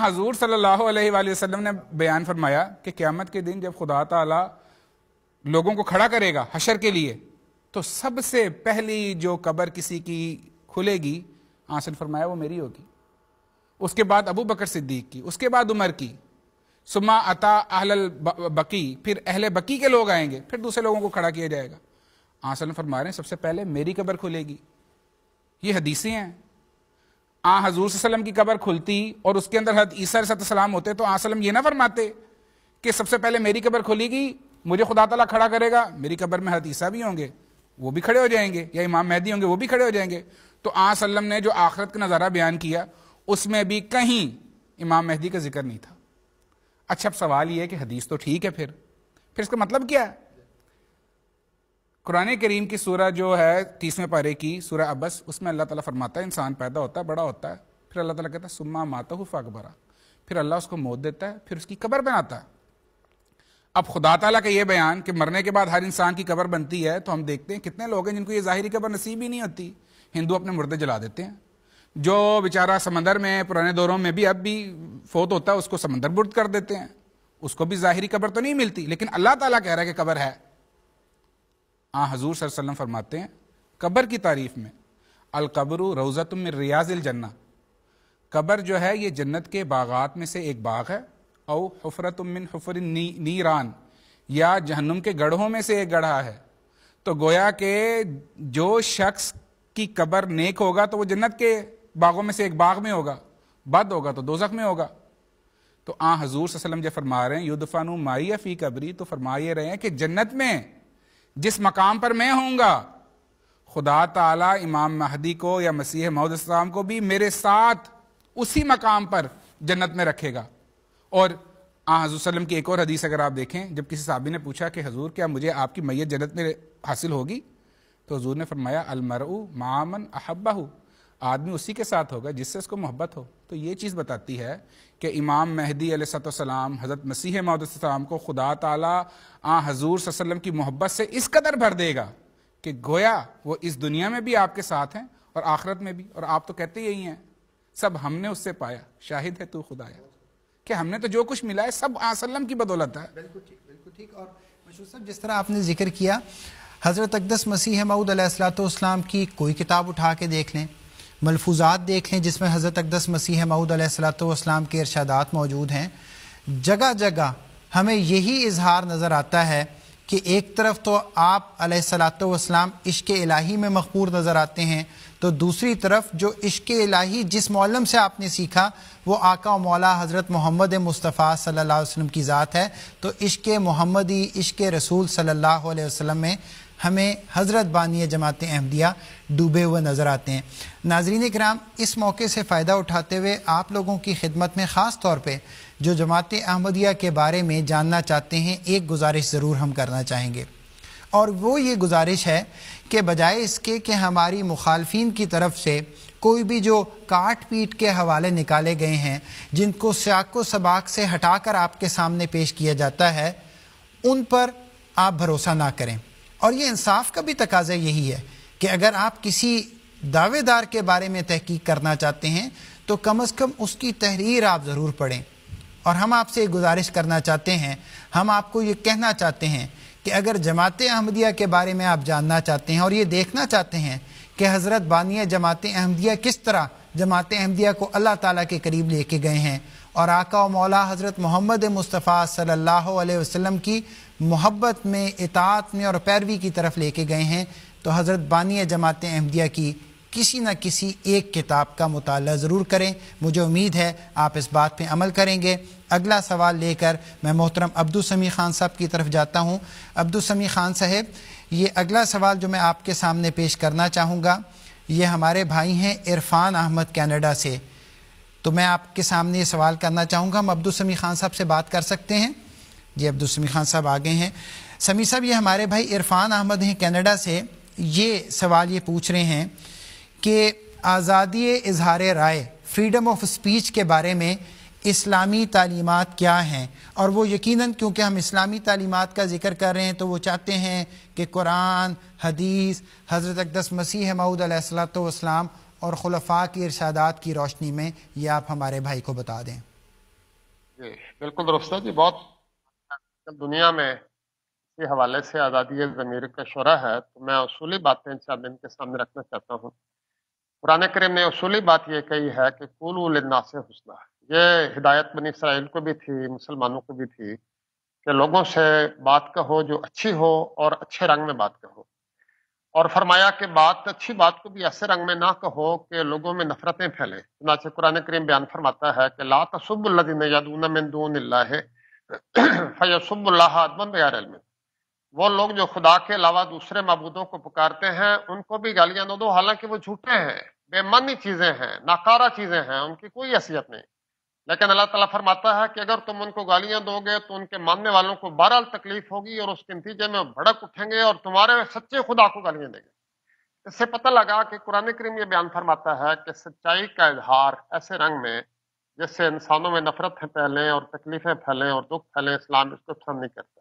Speaker 4: حضور صلی اللہ علیہ وآلہ وسلم نے بیان فرمایا کہ قیامت کے دن جب خدا تعالی لوگوں کو کھڑا کرے گا حشر کے لیے، تو سب سے پہلی جو قبر کسی کی کھلے گی، آنسر فرمایا وہ میری ہوگی، اس کے بعد ابو بکر صدیق کی، اس کے بعد عمر کی، ثم اتا اہل البقی، پھر اہل بقی کے لوگ آئیں گے، پھر دوسرے لوگوں کو کھڑا کیا جائے گا۔ آنسر فرما رہے ہیں سب سے پہلے میری قبر کھلے گی۔ یہ حدیثیں ہیں۔ حضور صلی اللہ علیہ وسلم کی قبر کھلتی اور اس کے اندر حضرت عیسیٰ علیہ السلام ہوتے تو وسلم یہ نہ فرماتے کہ سب سے پہلے میری قبر کھلے گی، مجھے خدا تعالیٰ کھڑا کرے گا، میری قبر میں حضرت عیسیٰ بھی ہوں گے، وہ بھی کھڑے ہو جائیں گے، یا امام مہدی ہوں گے، وہ بھی کھڑے ہو جائیں گے۔ تو وسلم نے جو آخرت کا نظارہ بیان کیا اس میں بھی کہیں امام مہدی کا ذکر نہیں تھا۔ اچھا اب سوال یہ ہے کہ حدیث تو ٹھیک ہے، پھر اس کا مطلب کیا ہے؟ قرآن کریم کی سورہ جو ہے 30ویں پارے کی سورہ عبس، اس میں اللہ تعالیٰ فرماتا ہے انسان پیدا ہوتا ہے، بڑا ہوتا ہے، پھر اللہ تعالیٰ کہتا ہے ثم اماتہ فاقبرہ، پھر اللہ اس کو موت دیتا ہے، پھر اس کی قبر بناتا ہے۔ اب خدا تعالیٰ کا یہ بیان کہ مرنے کے بعد ہر انسان کی قبر بنتی ہے، تو ہم دیکھتے ہیں کتنے لوگ ہیں جن کو یہ ظاہری قبر نصیب ہی نہیں ہوتی. ہندو اپنے مردے جلا دیتے ہیں. جو بیچارہ سمندر میں پرانے دوروں میں بھی اب بھی فوت ہوتا ہے اس کو سمندر برد کر دیتے ہیں، اس کو بھی ظاہری قبر تو نہیں ملتی، لیکن اللہ تعالیٰ کہہ رہا ہے کہ قبر ہے. حضور صلی اللہ علیہ وسلم فرماتے ہیں قبر کی تعریف میں، القبر روضۃ من ریاض الجنہ، قبر جو ہے یہ جنت کے باغات میں سے ایک باغ ہے. او حفرۃ من حفر نیران، یا جہنم کے گڑھوں میں سے ایک گڑھا ہے. تو گویا کہ جو شخص کی قبر نیک ہوگا تو وہ جنت کے باغوں میں سے ایک باغ میں ہوگا، بد ہوگا تو دوزخ میں ہوگا. تو حضور صلی اللہ علیہ وسلم جو فرما رہے ہیں یدفن معی فی قبری، تو فرما یہ رہے ہیں کہ جنت میں جس مقام پر میں ہوں گا، خدا تعالیٰ امام مہدی کو یا مسیح موعود السلام کو بھی میرے ساتھ اسی مقام پر جنت میں رکھے گا. اور حضور صلی اللہ علیہ وسلم کی ایک اور حدیث اگر آپ دیکھیں، جب کسی صحابی نے پوچھا کہ حضور کیا مجھے آپ کی میت جنت میں حاصل ہوگی، تو حضور نے فرمایا المرء مع من احبہ، آدمی اسی کے ساتھ ہوگا جس سے اس کو محبت ہو. تو یہ چیز بتاتی ہے کہ امام مہدی علیہ السلام، حضرت مسیح موعود السلام کو خدا تعالیٰ حضور صلی اللہ علیہ وسلم کی محبت سے اس قدر بھر دے گا کہ گویا وہ اس دنیا میں بھی آپ کے ساتھ ہیں اور آخرت میں بھی. اور آپ تو کہتے یہی ہیں سب ہم نے اس سے پایا، شاہد ہے تو خدایا، کہ ہم نے تو جو کچھ ملا ہے سب وسلم کی بدولت ہے.
Speaker 2: بالکل ٹھیک. اور مشہور صاحب جس طرح آپ نے ذکر کیا، حضرت اقدس مسیح موعود علیہ السلام کی کوئی کتاب اٹھا کے دیکھ لیں، ملفوظات دیکھ لیں جس میں حضرت اقدس مسیح موعود علیہ السلام کے ارشادات موجود ہیں. جگہ جگہ ہمیں یہی اظہار نظر آتا ہے کہ ایک طرف تو آپ علیہ السلام عشق الہی میں مغفور نظر آتے ہیں، تو دوسری طرف جو عشق الہی جس معلم سے آپ نے سیکھا وہ آقا و مولا حضرت محمد مصطفیٰ صلی اللہ علیہ وسلم کی ذات ہے. تو عشق محمدی، عشق رسول صلی اللہ علیہ وسلم میں ہمیں حضرت بانی جماعت احمدیہ ڈوبے ہوئے نظر آتے ہیں. ناظرین کرام، اس موقع سے فائدہ اٹھاتے ہوئے آپ لوگوں کی خدمت میں خاص طور پہ جو جماعت احمدیہ کے بارے میں جاننا چاہتے ہیں، ایک گزارش ضرور ہم کرنا چاہیں گے، اور وہ یہ گزارش ہے کہ بجائے اس کے کہ ہماری مخالفین کی طرف سے کوئی بھی جو کاٹ پیٹ کے حوالے نکالے گئے ہیں جن کو سیاق و سباق سے ہٹا کر آپ کے سامنے پیش کیا جاتا ہے، ان پر آپ بھروسہ نہ کریں. اور یہ انصاف کا بھی تقاضا یہی ہے کہ اگر آپ کسی دعوے دار کے بارے میں تحقیق کرنا چاہتے ہیں تو کم از کم اس کی تحریر آپ ضرور پڑھیں. اور ہم آپ سے گزارش کرنا چاہتے ہیں، ہم آپ کو یہ کہنا چاہتے ہیں کہ اگر جماعت احمدیہ کے بارے میں آپ جاننا چاہتے ہیں اور یہ دیکھنا چاہتے ہیں کہ حضرت بانی جماعت احمدیہ کس طرح جماعت احمدیہ کو اللہ تعالیٰ کے قریب لے کے گئے ہیں اور آقا و مولا حضرت محمد مصطفیٰ صلی اللہ علیہ وسلم کی محبت میں، اطاعت میں اور پیروی کی طرف لے کے گئے ہیں، تو حضرت بانی جماعت احمدیہ کی کسی نہ کسی ایک کتاب کا مطالعہ ضرور کریں. مجھے امید ہے آپ اس بات پہ عمل کریں گے. اگلا سوال لے کر میں محترم عبدالسمیع خان صاحب کی طرف جاتا ہوں. عبدالسمیع خان صاحب، یہ اگلا سوال جو میں آپ کے سامنے پیش کرنا چاہوں گا، یہ ہمارے بھائی ہیں عرفان احمد کینیڈا سے. تو میں آپ کے سامنے یہ سوال کرنا چاہوں گا، ہم عبدالسمیع خان صاحب سے بات کر سکتے ہیں؟ جی عبدالسمیع خان صاحب آگے ہیں. سمیع صاحب، یہ ہمارے بھائی عرفان احمد ہیں کینیڈا سے، یہ سوال یہ پوچھ رہے ہیں کہ آزادی اظہار رائے، فریڈم آف اسپیچ کے بارے میں اسلامی تعلیمات کیا ہیں؟ اور وہ یقیناً کیونکہ ہم اسلامی تعلیمات کا ذکر کر رہے ہیں تو وہ چاہتے ہیں کہ قرآن، حدیث، حضرت اقدس مسیح موعود علیہ السلام اور خلفاء کی ارشادات کی روشنی میں یہ آپ ہمارے بھائی کو بتا دیں.
Speaker 3: جی بالکل درست ہے. جی بہت دنیا میں اسی حوالے سے آزادی ضمیر کا شعرہ ہے، تو میں اصولی باتیں چند ان کے سامنے رکھنا چاہتا ہوں. قرآن کریم نے اصولی بات یہ کہی ہے کہ قولوا للناس حسنا. یہ ہدایت بنی اسرائیل کو بھی تھی، مسلمانوں کو بھی تھی کہ لوگوں سے بات کہو جو اچھی ہو اور اچھے رنگ میں بات کہو. اور فرمایا کہ اچھی بات کو بھی ایسے رنگ میں نہ کہو کہ لوگوں میں نفرتیں پھیلیں. چنانچہ قرآن کریم بیان فرماتا ہے کہ لا تسبوا الذین یدعون من دون اللہ فیسبوا اللہ عدوا بغیر علم. وہ لوگ جو خدا کے علاوہ دوسرے معبودوں کو پکارتے ہیں ان کو بھی گالیاں دو، حالانکہ وہ جھوٹے ہیں، بے معنی چیزیں ہیں، ناکارہ چیزیں ہیں، ان کی کوئی حیثیت نہیں. لیکن اللہ تعالیٰ فرماتا ہے کہ اگر تم ان کو گالیاں دو گے تو ان کے ماننے والوں کو بہرحال تکلیف ہوگی اور اس کے نتیجے میں بھڑک اٹھیں گے اور تمہارے سچے خدا کو گالیاں دیں گے. اس سے پتہ لگا کہ قرآن کریم یہ بیان فرماتا ہے کہ سچائی کا اظہار ایسے رنگ میں جس سے انسانوں میں نفرت پھیلیں اور تکلیفیں پھیلیں اور دکھ پھیلیں، اسلام اس کو پسند نہیں کرتا.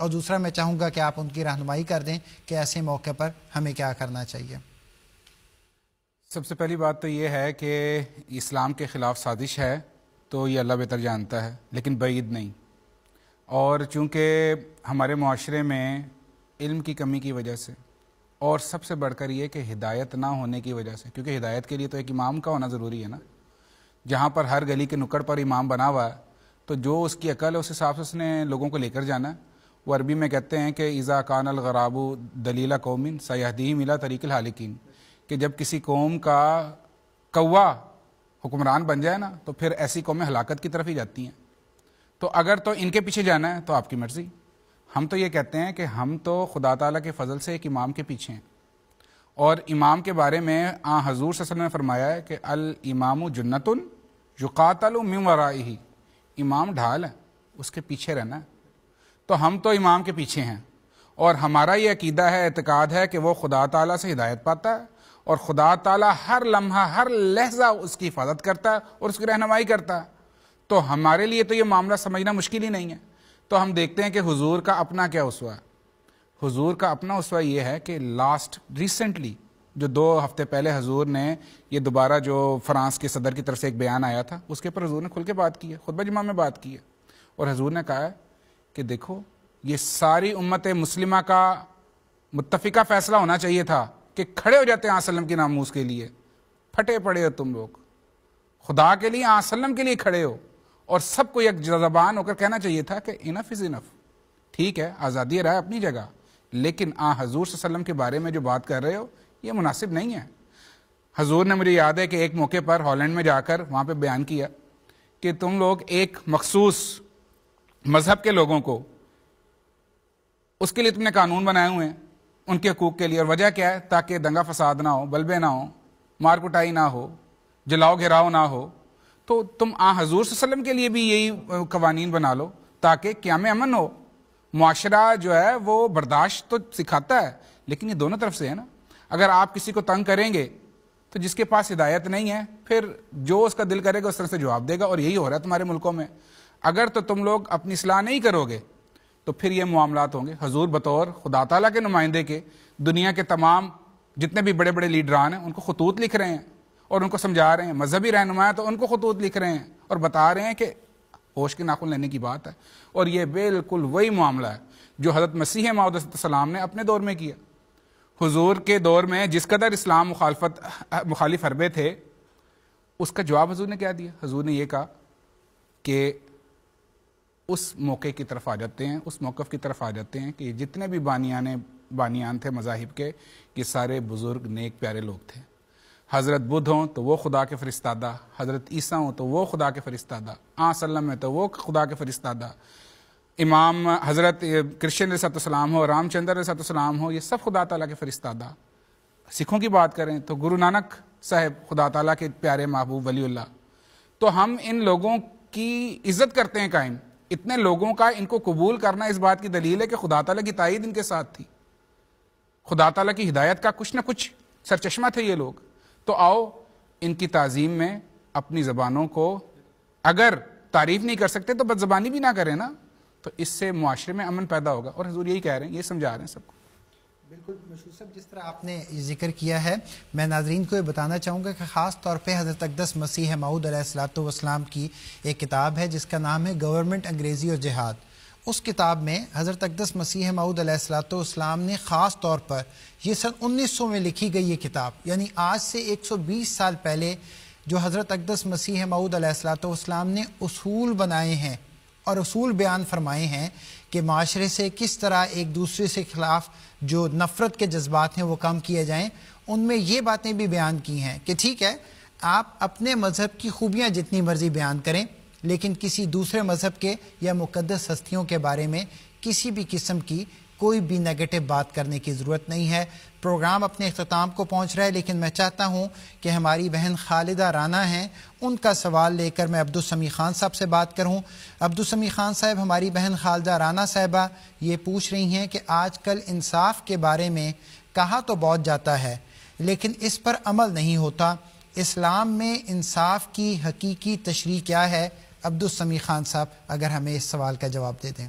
Speaker 2: اور دوسرا میں چاہوں گا کہ آپ ان کی رہنمائی کر دیں کہ ایسے موقع پر ہمیں کیا کرنا چاہیے۔
Speaker 4: سب سے پہلی بات تو یہ ہے کہ اسلام کے خلاف سازش ہے تو یہ اللہ بہتر جانتا ہے، لیکن بعید نہیں۔ اور چونکہ ہمارے معاشرے میں علم کی کمی کی وجہ سے، اور سب سے بڑھ کر یہ کہ ہدایت نہ ہونے کی وجہ سے، کیونکہ ہدایت کے لیے تو ایک امام کا ہونا ضروری ہے نا، جہاں پر ہر گلی کے نکڑ پر امام بنا ہوا ہے، تو جو اس کی عقل ہے اس حساب سے اس نے لوگوں کو لے کر جانا ہے۔ وہ عربی میں کہتے ہیں کہ اذا کان الغراب دلیل قوم سیہدیہم الی طریق الحالکین، کہ جب کسی قوم کا کوا حکمران بن جائے نا تو پھر ایسی قومیں ہلاکت کی طرف ہی جاتی ہیں۔ تو اگر تو ان کے پیچھے جانا ہے تو آپ کی مرضی۔ ہم تو یہ کہتے ہیں کہ ہم تو خدا تعالیٰ کے فضل سے ایک امام کے پیچھے ہیں، اور امام کے بارے میں حضور صلی اللہ علیہ وسلم نے فرمایا ہے کہ الامام جنۃ یقاتل من ورائہ، امام ڈھال ہے، اس کے پیچھے رہنا ہے۔ تو ہم تو امام کے پیچھے ہیں، اور ہمارا یہ عقیدہ ہے، اعتقاد ہے کہ وہ خدا تعالیٰ سے ہدایت پاتا ہے، اور خدا تعالیٰ ہر لمحہ ہر لحظہ اس کی حفاظت کرتا ہے اور اس کی رہنمائی کرتا ہے۔ تو ہمارے لیے تو یہ معاملہ سمجھنا مشکل ہی نہیں ہے۔ تو ہم دیکھتے ہیں کہ حضور کا اپنا کیا اسوہ ہے۔ حضور کا اپنا اسوہ یہ ہے کہ ریسنٹلی جو 2 ہفتے پہلے حضور نے یہ دوبارہ جو فرانس کے صدر کی طرف سے ایک بیان آیا تھا، اس کے اوپر حضور نے کھل کے بات کی ہے، خطبہ جمعہ میں بات کی ہے، اور حضور نے کہا ہے کہ دیکھو یہ ساری امت مسلمہ کا متفقہ فیصلہ ہونا چاہیے تھا کہ کھڑے ہو جاتے ہیں آن سلم کی ناموس کے لیے، پھٹے پڑے ہو تم لوگ، خدا کے لیے آن سلم کے لیے کھڑے ہو، اور سب کو ایک زبان ہو کر کہنا چاہیے تھا کہ انف از انف، ٹھیک ہے آزادی رہا اپنی جگہ، لیکن حضور صلی اللہ علیہ وسلم کے بارے میں جو بات کر رہے ہو یہ مناسب نہیں ہے۔ حضور نے مجھے یاد ہے کہ ایک موقع پر ہالینڈ میں جا کر وہاں پہ بیان کیا کہ تم لوگ ایک مخصوص مذہب کے لوگوں کو، اس کے لیے تم نے قانون بنائے ہوئے ہیں ان کے حقوق کے لیے، اور وجہ کیا ہے؟ تاکہ دنگا فساد نہ ہو، بلبے نہ ہو، مار کٹائی نہ ہو، جلاؤ گھراؤ نہ ہو۔ تو تم حضور صلی اللہ علیہ وسلم کے لیے بھی یہی قوانین بنا لو تاکہ قیام امن ہو۔ معاشرہ جو ہے وہ برداشت تو سکھاتا ہے، لیکن یہ دونوں طرف سے ہے نا۔ اگر آپ کسی کو تنگ کریں گے تو جس کے پاس ہدایت نہیں ہے پھر جو اس کا دل کرے گا اس طرح سے جواب دے گا، اور یہی ہو رہا ہے تمہارے ملکوں میں۔ اگر تو تم لوگ اپنی اصلاح نہیں کرو گے تو پھر یہ معاملات ہوں گے۔ حضور بطور خدا تعالیٰ کے نمائندے کے دنیا کے تمام جتنے بھی بڑے بڑے لیڈران ہیں ان کو خطوط لکھ رہے ہیں اور ان کو سمجھا رہے ہیں، مذہبی رہنما تو ان کو خطوط لکھ رہے ہیں اور بتا رہے ہیں کہ ہوش کے ناخن لینے کی بات ہے۔ اور یہ بالکل وہی معاملہ ہے جو حضرت مسیح موعود علیہ السلام نے اپنے دور میں کیا۔ حضور کے دور میں جس قدر اسلام مخالف حربے تھے، اس کا جواب حضور نے کیا دیا؟ حضور نے یہ کہا کہ اس موقع کی طرف آ جاتے ہیں، اس موقف کی طرف آ جاتے ہیں کہ جتنے بھی بانیان تھے مذاہب کے، یہ سارے بزرگ نیک پیارے لوگ تھے۔ حضرت بدھ ہوں تو وہ خدا کے فرستادہ، حضرت عیسیٰ ہوں تو وہ خدا کے فرستادہ، وسلم میں تو وہ خدا کے فرستادہ، امام حضرت کرشن علیہ السلام ہو، رام چندر علیہ السلام ہو، یہ سب خدا تعالیٰ کے فرستادہ۔ سکھوں کی بات کریں تو گرو نانک صاحب خدا تعالیٰ کے پیارے محبوب ولی اللہ۔ تو ہم ان لوگوں کی عزت کرتے ہیں قائم۔ اتنے لوگوں کا ان کو قبول کرنا اس بات کی دلیل ہے کہ خدا تعالیٰ کی تائید ان کے ساتھ تھی، خدا تعالیٰ کی ہدایت کا کچھ نہ کچھ سرچشمہ تھے یہ لوگ۔ تو آؤ ان کی تعظیم میں اپنی زبانوں کو اگر تعریف نہیں کر سکتے تو بد زبانی بھی نہ کریں نا، تو اس سے معاشرے میں امن پیدا ہوگا۔ اور حضور یہی کہہ رہے ہیں، یہ سمجھا رہے ہیں سب کو۔
Speaker 2: بالکل مشہور صاحب، جس طرح آپ نے ذکر کیا ہے، میں ناظرین کو یہ بتانا چاہوں گا کہ خاص طور پہ حضرت اقدس مسیح موعود علیہ السلام کی ایک کتاب ہے جس کا نام ہے گورنمنٹ، انگریزی اور جہاد۔ اس کتاب میں حضرت اقدس مسیح موعود علیہ السلام نے خاص طور پر یہ سن 1900 میں لکھی گئی یہ کتاب، یعنی آج سے 120 سال پہلے جو حضرت اقدس مسیح موعود علیہ السلام نے اصول بنائے ہیں اور اصول بیان فرمائے ہیں کہ معاشرے سے کس طرح ایک دوسرے سے خلاف جو نفرت کے جذبات ہیں وہ کم کیے جائیں، ان میں یہ باتیں بھی بیان کی ہیں کہ ٹھیک ہے آپ اپنے مذہب کی خوبیاں جتنی مرضی بیان کریں، لیکن کسی دوسرے مذہب کے یا مقدس ہستیوں کے بارے میں کسی بھی قسم کی کوئی بھی نیگیٹو بات کرنے کی ضرورت نہیں ہے۔ پروگرام اپنے اختتام کو پہنچ رہا ہے، لیکن میں چاہتا ہوں کہ ہماری بہن خالدہ رانا ہیں، ان کا سوال لے کر میں عبدالسمیع خان صاحب سے بات کروں۔ عبدالسمیع خان صاحب، ہماری بہن خالدہ رانا صاحبہ یہ پوچھ رہی ہیں کہ آج کل انصاف کے بارے میں کہا تو بہت جاتا ہے لیکن اس پر عمل نہیں ہوتا، اسلام میں انصاف کی حقیقی تشریح کیا ہے؟ عبدالسمیع خان صاحب اگر ہمیں اس سوال کا جواب دے دیں۔